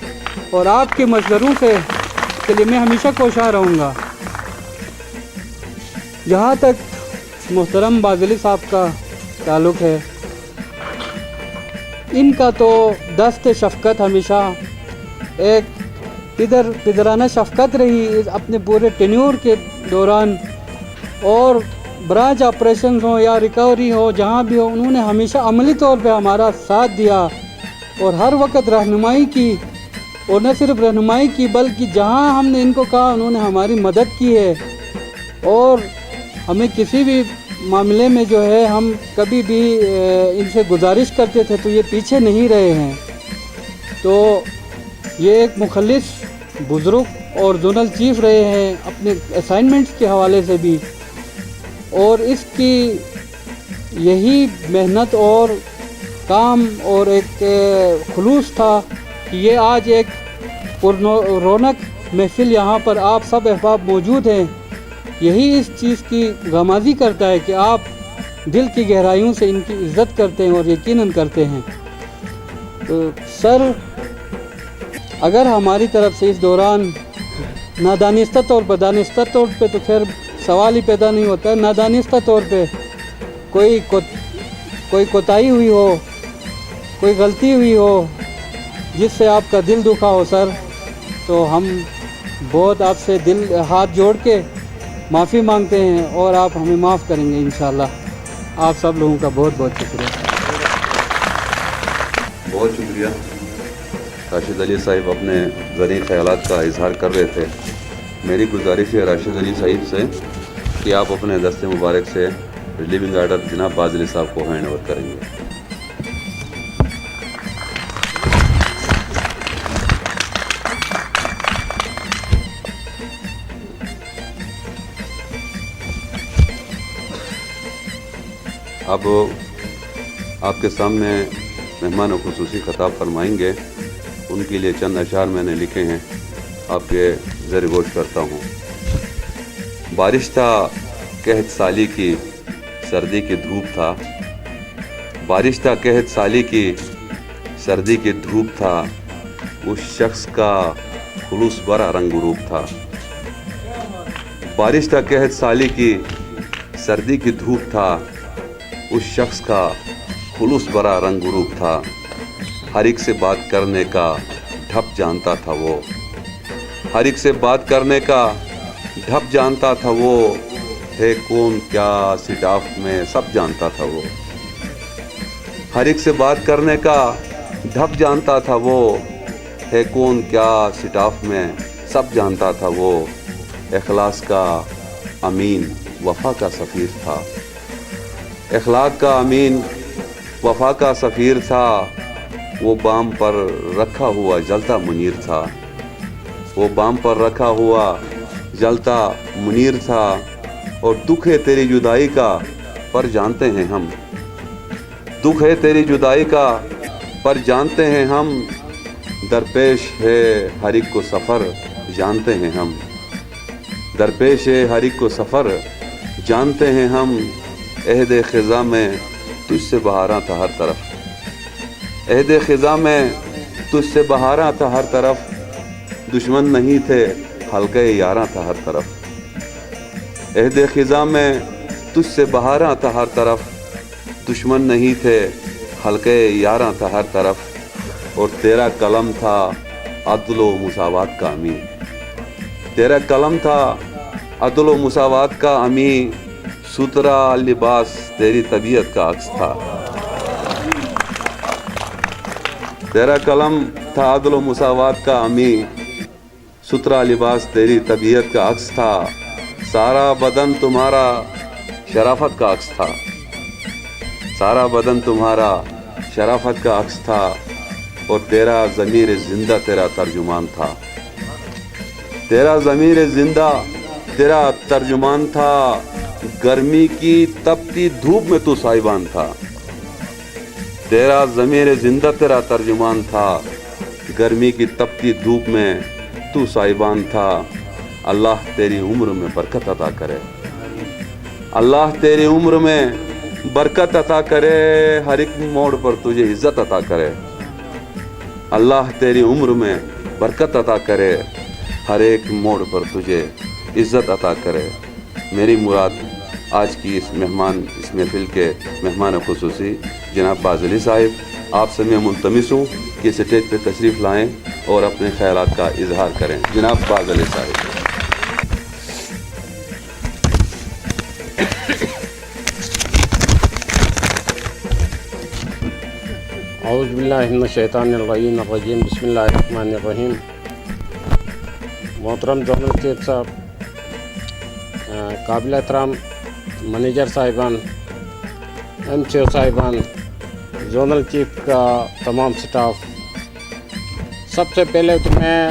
اور آپ کے مشوروں کے لیے میں ہمیشہ کوشاں رہوں گا۔ جہاں تک محترم بازلی صاحب کا تعلق ہے، ان کا تو دست شفقت ہمیشہ ایک پدرانہ شفقت رہی اپنے پورے ٹینیور کے دوران، اور برانچ آپریشنز ہوں یا ریکوری ہو جہاں بھی ہو، انہوں نے ہمیشہ عملی طور پہ ہمارا ساتھ دیا اور ہر وقت رہنمائی کی، اور نہ صرف رہنمائی کی بلکہ جہاں ہم نے ان کو کہا انہوں نے ہماری مدد کی ہے، اور ہمیں کسی بھی معاملے میں جو ہے ہم کبھی بھی ان سے گزارش کرتے تھے تو یہ پیچھے نہیں رہے ہیں۔ تو یہ ایک مخلص بزرگ اور زونل چیف رہے ہیں اپنے اسائنمنٹس کے حوالے سے بھی، اور اس کی یہی محنت اور کام اور ایک خلوص تھا کہ یہ آج ایک رونق محفل یہاں پر آپ سب احباب موجود ہیں، یہی اس چیز کی غمازی کرتا ہے کہ آپ دل کی گہرائیوں سے ان کی عزت کرتے ہیں اور یقیناً کرتے ہیں۔ تو سر، اگر ہماری طرف سے اس دوران نادانستہ طور پر، دانستہ طور پہ تو خیر سوال ہی پیدا نہیں ہوتا ہے، نادانستہ طور پہ کوئی کوتاہی ہوئی ہو، کوئی غلطی ہوئی ہو جس سے آپ کا دل دکھا ہو سر، تو ہم بہت آپ سے ہاتھ جوڑ کے معافی مانگتے ہیں اور آپ ہمیں معاف کریں گے انشاءاللہ۔ آپ سب لوگوں کا بہت بہت شکریہ۔ بہت شکریہ۔ راشد علی صاحب اپنے ذریعہ خیالات کا اظہار کر رہے تھے۔ میری گزارش ہے راشد علی صاحب سے کہ آپ اپنے دست مبارک سے ریلیونگ آرڈر جناب باز علی صاحب کو ہینڈ اوور کریں گے۔ اب آپ کے سامنے مہمان خصوصی خطاب فرمائیں گے، ان کے لیے چند اشعار میں نے لکھے ہیں، آپ کے زیر گوش کرتا ہوں۔ بارش تھا قحط سالی کی، سردی کی دھوپ تھا، بارش تھا قحط سالی کی، سردی کی دھوپ تھا، اس شخص کا خلوص برا رنگ روپ تھا۔ بارش تھا قحط سالی کی، سردی کی دھوپ تھا، اس شخص کا خلوص برا رنگ روپ تھا، ہر ایک سے بات کرنے کا ڈھپ جانتا تھا وہ، ہر ایک سے بات کرنے کا ڈھپ جانتا تھا وہ، ہے کون کیا سٹاف میں سب جانتا تھا وہ، ہر ایک سے بات کرنے کا ڈھپ جانتا تھا وہ، ہے کون کیا سٹاف میں سب جانتا تھا وہ، اخلاص کا امین وفا کا سفیر تھا، اخلاق کا امین وفا کا سفیر تھا، وہ بام پر رکھا ہوا جلتا منیر تھا، وہ بام پر رکھا ہوا جلتا منیر تھا، اور دکھ ہے تیری جدائی کا پر جانتے ہیں ہم، دکھ ہے تیری جدائی کا پر جانتے ہیں ہم، درپیش ہے ہر ایک کو سفر جانتے ہیں ہم، درپیش ہے ہر ایک کو سفر جانتے ہیں ہم، عہد خزاں میں تجھ سے بہاراں تھا ہر طرف، عہد خزاں میں تجھ سے بہاراں تھا ہر طرف، دشمن نہیں تھے حلقہ یاراں تھا ہر طرف، عہد خزاں میں تجھ سے بہاراں تھا ہر طرف، دشمن نہیں تھے حلقہ یاراں تھا ہر طرف، اور تیرا قلم تھا عدل و مساوات کا امین، تیرا قلم تھا عدل و مساوات کا امین، ستھرا لباس تیری طبیعت کا عکس تھا، تیرا قلم تھا عدل و مساوات کا امین، ستھرا لباس تیری طبیعت کا عکس تھا، سارا بدن تمہارا شرافت کا عکس تھا، سارا بدن تمہارا شرافت کا عکس تھا، اور تیرا ضمیر زندہ تیرا ترجمان تھا، تیرا ضمیر زندہ تیرا ترجمان تھا، گرمی کی تپتی دھوپ میں تو سائبان تھا، تیرا ضمیر زندہ تیرا ترجمان تھا، گرمی کی تپتی دھوپ میں تو سائبان تھا، اللہ تیری عمر میں برکت عطا کرے، اللہ تیری عمر میں برکت عطا کرے، ہر ایک موڑ پر تجھے عزت عطا کرے، اللہ تیری عمر میں برکت عطا کرے، ہر ایک موڑ پر تجھے عزت عطا کرے۔ میری مراد آج کی اس محفل کے مہمان خصوصی جناب باز علی صاحب، آپ سے میں ملتمس ہوں کہ اسٹیج پہ تشریف لائیں اور اپنے خیالات کا اظہار کریں۔ جناب باز علی صاحب۔ اعوذ باللہ من الشیطان الرجیم بسم اللہ الرحمن الرحیم۔ محترم زونل چیف صاحب، قابل احترام منیجر صاحبان، ایم سی او صاحبان، زونل چیف کا تمام سٹاف، سب سے پہلے تو میں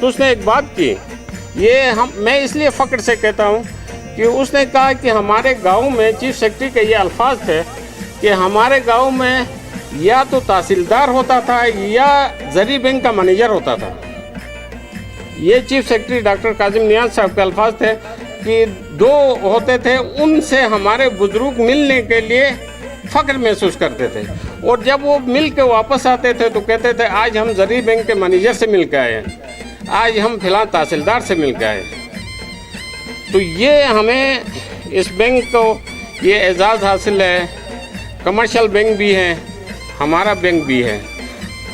تو اس نے ایک بات کی, میں اس لیے فخر سے کہتا ہوں کہ اس نے کہا کہ ہمارے گاؤں میں, چیف سیکرٹری کے یہ الفاظ تھے کہ ہمارے گاؤں میں یا تو تحصیلدار ہوتا تھا یا زرعی بینک کا مینیجر ہوتا تھا. یہ چیف سیکرٹری ڈاکٹر کاظم نیاز صاحب کے الفاظ تھے کہ 2 ہوتے تھے, ان سے ہمارے بزرگ ملنے کے لیے فخر محسوس کرتے تھے, اور جب وہ مل کے واپس آتے تھے تو کہتے تھے آج ہم زرعی بینک کے مینیجر سے مل کے آئے ہیں, آج ہم فلاں تحصیلدار سے مل کے آئے ہیں. تو یہ ہمیں اس بینک کو یہ اعزاز حاصل ہے. کمرشل بینک بھی ہے, ہمارا بینک بھی ہے.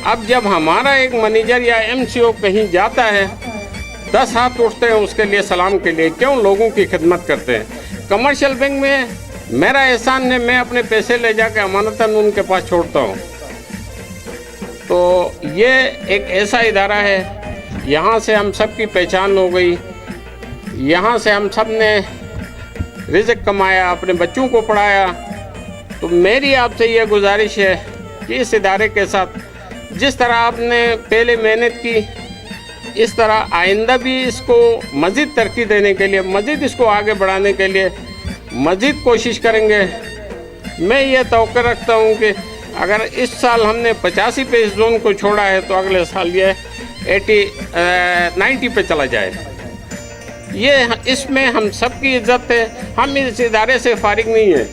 اب جب ہمارا ایک مینیجر یا MCO کہیں جاتا ہے 10 ہاتھ اٹھتے ہیں اس کے لیے سلام کے لیے, کیوں لوگوں کی خدمت کرتے ہیں. کمرشل بینک میں میرا احسان ہے, میں اپنے پیسے لے جا کے امانتاً ان کے پاس چھوڑتا ہوں. تو یہ ایک ایسا ادارہ ہے, یہاں سے ہم سب کی پہچان ہو گئی, یہاں سے ہم سب نے رزق کمایا, اپنے بچوں کو پڑھایا. تو میری آپ سے یہ گزارش ہے کہ اس ادارے کے ساتھ جس طرح آپ نے پہلے محنت کی, اس طرح آئندہ بھی اس کو مزید ترقی دینے کے لیے, مزید اس کو آگے بڑھانے کے لیے مزید کوشش کریں گے. میں یہ توقع رکھتا ہوں کہ اگر اس سال ہم نے 85 پہ اس زون کو چھوڑا ہے تو اگلے سال یہ 90 پہ چلا جائے. یہ اس میں ہم سب کی عزت ہے. ہم اس ادارے سے فارغ نہیں ہیں,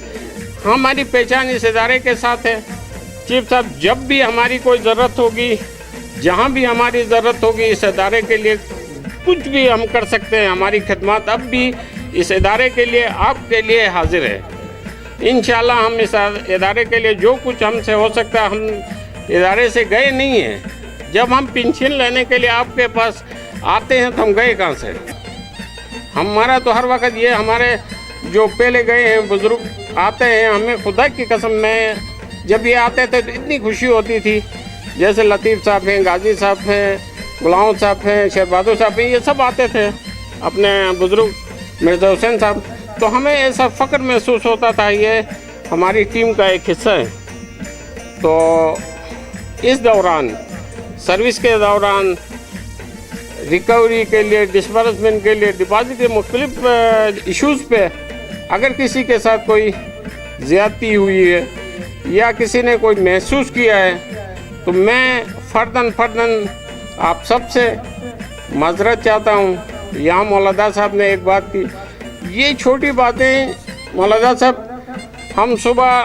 ہماری پہچان اس ادارے کے ساتھ ہے. چیف صاحب, جب بھی ہماری کوئی ضرورت ہوگی, جہاں بھی ہماری ضرورت ہوگی, اس ادارے کے لیے کچھ بھی ہم کر سکتے ہیں. ہماری خدمات اب بھی اس ادارے کے لیے, آپ کے لیے حاضر ہے. انشاءاللہ ہم اس ادارے کے لیے جو کچھ ہم سے ہو سکتا ہے. ہم ادارے سے گئے نہیں ہیں. جب ہم پنشن لینے کے لیے آپ کے پاس آتے ہیں تو ہم گئے کہاں سے؟ ہمارا تو ہر وقت یہ, ہمارے جو پہلے گئے ہیں بزرگ آتے ہیں, ہمیں خدا کی قسم میں جب یہ آتے تھے تو اتنی خوشی ہوتی تھی. جیسے لطیف صاحب ہیں, غازی صاحب ہیں, غلام صاحب ہیں, شیر بہادر صاحب ہیں, یہ سب آتے تھے, اپنے بزرگ مرزا حسین صاحب. تو ہمیں ایسا فخر محسوس ہوتا تھا, یہ ہماری ٹیم کا ایک حصہ ہے. تو اس دوران, سروس کے دوران, ریکوری کے لیے, ڈسبرسمنٹ کے لیے, ڈپازٹ کے مختلف ایشوز پہ اگر کسی کے ساتھ کوئی زیادتی ہوئی ہے یا کسی نے کوئی محسوس کیا ہے تو میں فرداً آپ سب سے معذرت چاہتا ہوں. یہاں مولانا صاحب نے ایک بات کی, یہ چھوٹی باتیں مولانا صاحب, ہم صبح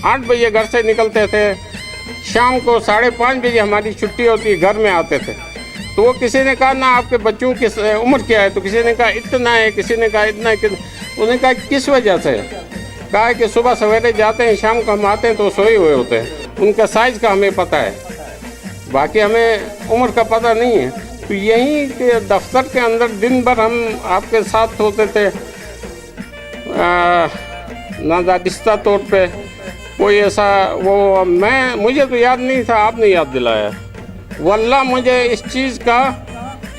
8 بجے گھر سے نکلتے تھے, شام کو 5:30 بجے ہماری چھٹی ہوتی, گھر میں آتے تھے. تو وہ کسی نے کہا نا آپ کے بچوں کی عمر کیا ہے, تو کسی نے کہا اتنا ہے, کسی نے کہا اتنا ہے. انہوں نے کہا کس وجہ سے؟ کہا کہ صبح سویرے جاتے ہیں, شام کو ہم آتے ہیں تو سوئے ہوئے ہوتے ہیں. ان کا سائز کا ہمیں پتہ ہے, باقی ہمیں عمر کا پتہ نہیں ہے. تو یہیں کہ دفتر کے اندر دن بھر ہم آپ کے ساتھ ہوتے تھے, نادانستہ طور پہ کوئی ایسا وہ مجھے تو یاد نہیں تھا, آپ نے یاد دلایا. واللہ مجھے اس چیز کا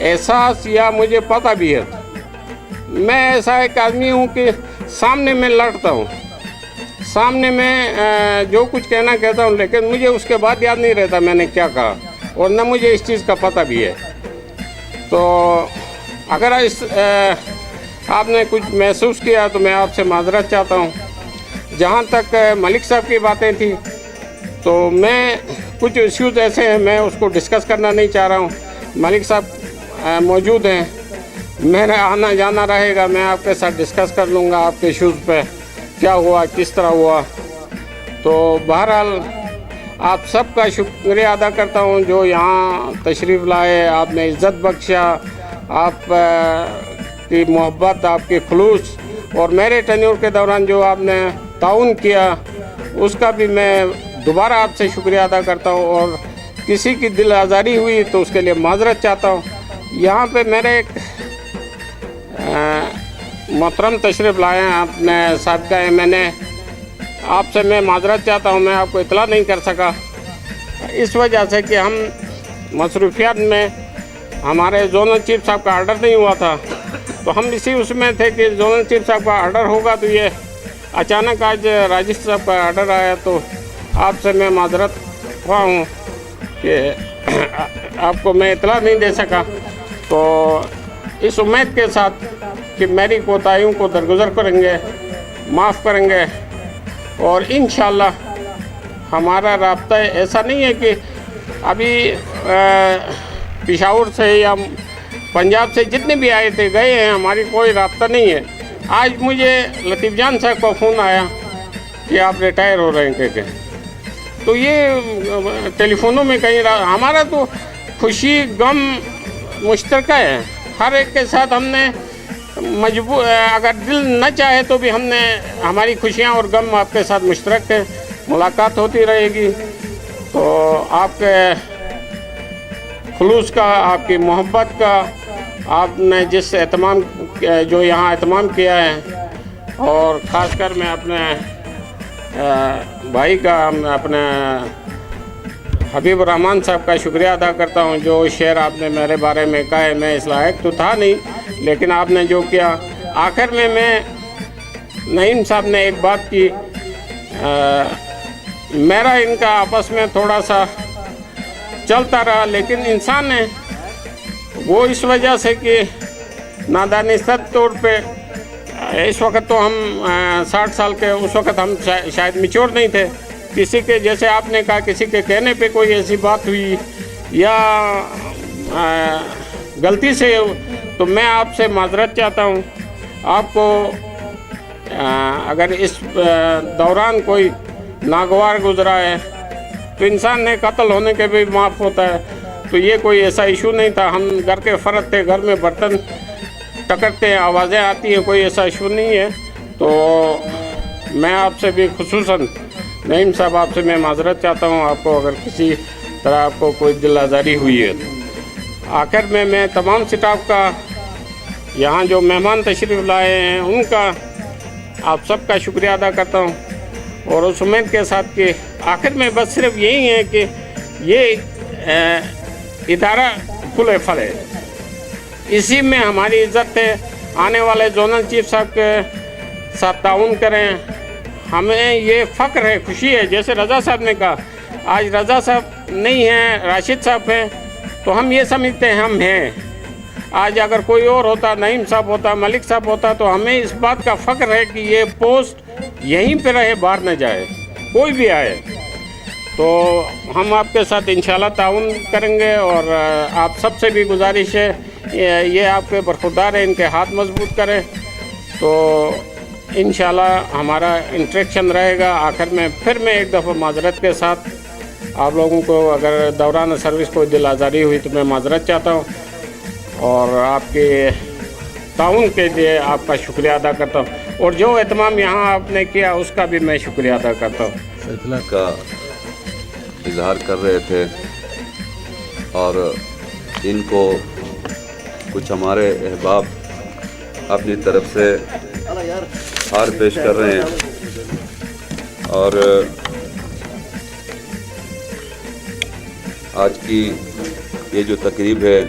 احساس یا مجھے پتہ بھی ہے. میں ایسا ایک آدمی ہوں کہ سامنے میں لڑتا ہوں, سامنے میں جو کچھ کہنا کہتا ہوں, لیکن مجھے اس کے بعد یاد نہیں رہتا میں نے کیا کہا, اور نہ مجھے اس چیز کا پتہ بھی ہے. تو اگر آپ نے کچھ محسوس کیا تو میں آپ سے معذرت چاہتا ہوں. جہاں تک ملک صاحب کی باتیں تھیں تو میں کچھ ایشوز ایسے ہیں میں اس کو ڈسکس کرنا نہیں چاہ رہا ہوں. ملک صاحب موجود ہیں, میرا آنا جانا رہے گا, میں آپ کے ساتھ ڈسکس کر لوں گا آپ کے ایشوز پہ کیا ہوا, کس طرح ہوا. تو بہرحال آپ سب کا شکریہ ادا کرتا ہوں جو یہاں تشریف لائے, آپ نے عزت بخشا, آپ کی محبت, آپ کی خلوص, اور میرے ٹینیور کے دوران جو آپ نے تعاون کیا اس کا بھی میں دوبارہ آپ سے شکریہ ادا کرتا ہوں. اور کسی کی دل آزاری ہوئی تو اس کے لیے معذرت چاہتا ہوں. یہاں پہ میرے ایک محترم تشریف لائے ہیں اپنے سابقہ MNA, آپ سے میں معذرت چاہتا ہوں, میں آپ کو اطلاع نہیں کر سکا اس وجہ سے کہ ہم مصروفیات میں, ہمارے زونل چیف صاحب کا آرڈر نہیں ہوا تھا. تو ہم اسی اس میں تھے کہ زونل چیف صاحب کا آرڈر ہوگا, تو یہ اچانک آج راجسٹر صاحب کا آرڈر آیا. تو آپ سے میں معذرت خواہ ہوں کہ آپ کو میں اطلاع نہیں دے سکا. تو اس امید کے ساتھ کہ میری کوتاہیوں کو درگزر کریں گے، معاف کریں گے، اور انشاءاللہ ہمارا رابطہ ایسا نہیں ہے کہ ابھی پشاور سے یا پنجاب سے جتنے بھی آئے تھے گئے ہیں، ہماری کوئی رابطہ نہیں ہے۔ آج مجھے لطیف جان صاحب کا فون آیا کہ آپ ریٹائر ہو رہے ہیں کہہ کے، تو یہ ٹیلی فونوں میں کہیں ہمارا تو خوشی غم مشترکہ ہے، ہر ایک کے ساتھ ہم نے مجبور، اگر دل نہ چاہے تو بھی ہم نے، ہماری خوشیاں اور غم آپ کے ساتھ مشترک ہے، ملاقات ہوتی رہے گی۔ تو آپ کے خلوص کا، آپ کی محبت کا، آپ نے جس اہتمام جو یہاں اہتمام کیا ہے، اور خاص کر میں اپنے بھائی کا، اپنے حبیب الرحمان صاحب کا شکریہ ادا کرتا ہوں۔ جو شعر آپ نے میرے بارے میں کہا ہے، میں اس لائق تو تھا نہیں، لیکن آپ نے جو کیا، آخر میں نعیم صاحب نے ایک بات کی، میرا ان کا آپس میں تھوڑا سا چلتا رہا، لیکن انسان ہے وہ اس وجہ سے کہ نادانستہ طور پہ، اس وقت تو ہم 60 سال کے، اس وقت ہم شاید میچور نہیں تھے، کسی کے جیسے آپ نے کہا کسی کے کہنے پہ کوئی ایسی بات ہوئی یا غلطی سے، تو میں آپ سے معذرت چاہتا ہوں۔ آپ کو اگر اس دوران کوئی ناگوار گزرا ہے تو انسان نے قتل ہونے کے بھی معاف ہوتا ہے، تو یہ کوئی ایسا ایشو نہیں تھا۔ ہم گھر کے فرد تھے، گھر میں برتن ٹکرتے ہیں، آوازیں آتی ہیں، کوئی ایسا ایشو نہیں ہے۔ تو میں آپ سے بھی خصوصاً نعیم صاحب، آپ سے میں معذرت چاہتا ہوں، آپ کو اگر کسی طرح آپ کو کوئی دل آزاری ہوئی ہے تو۔ آخر میں تمام سٹاف کا، یہاں جو مہمان تشریف لائے ہیں ان کا، آپ سب کا شکریہ ادا کرتا ہوں، اور اس امید کے ساتھ کہ آخر میں بس صرف یہی ہے کہ یہ ادارہ کھلے پھل ہے، اسی میں ہماری عزت ہے۔ آنے والے زونل چیف صاحب کے ساتھ تعاون کریں، ہمیں یہ فخر ہے، خوشی ہے۔ جیسے رضا صاحب نے کہا، آج رضا صاحب نہیں ہیں، راشد صاحب ہیں، تو ہم یہ سمجھتے ہیں ہم ہیں۔ آج اگر کوئی اور ہوتا، نعیم صاحب ہوتا، ملک صاحب ہوتا، تو ہمیں اس بات کا فخر ہے کہ یہ پوسٹ یہیں پہ رہے، باہر نہ جائے، کوئی بھی آئے۔ تو ہم آپ کے ساتھ انشاءاللہ تعاون کریں گے، اور آپ سب سے بھی گزارش ہے، یہ آپ کے برخوردار ہیں، ان کے ہاتھ مضبوط کریں، تو انشاءاللہ ہمارا انٹریکشن رہے گا۔ آخر میں پھر میں ایک دفعہ معذرت کے ساتھ آپ لوگوں کو، اگر دوران سروس کوئی دل آزاری ہوئی تو میں معذرت چاہتا ہوں، اور آپ کے تعاون کے لیے آپ کا شکریہ ادا کرتا ہوں، اور جو اہتمام یہاں آپ نے کیا اس کا بھی میں شکریہ ادا کرتا ہوں۔ کا اظہار کر رہے تھے، اور ان کو کچھ ہمارے احباب اپنی طرف سے ہار پیش کر رہے ہیں، اور آج کی یہ جو تقریب ہے،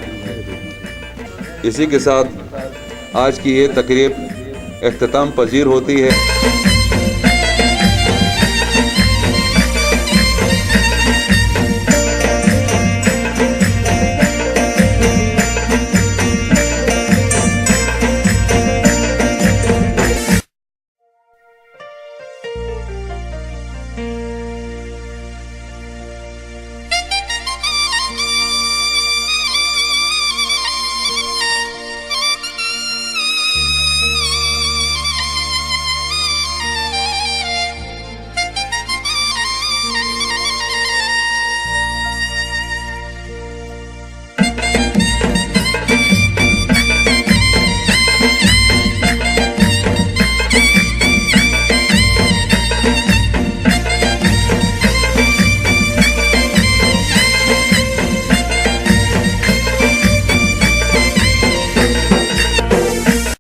اسی کے ساتھ آج کی یہ تقریب اختتام پذیر ہوتی ہے۔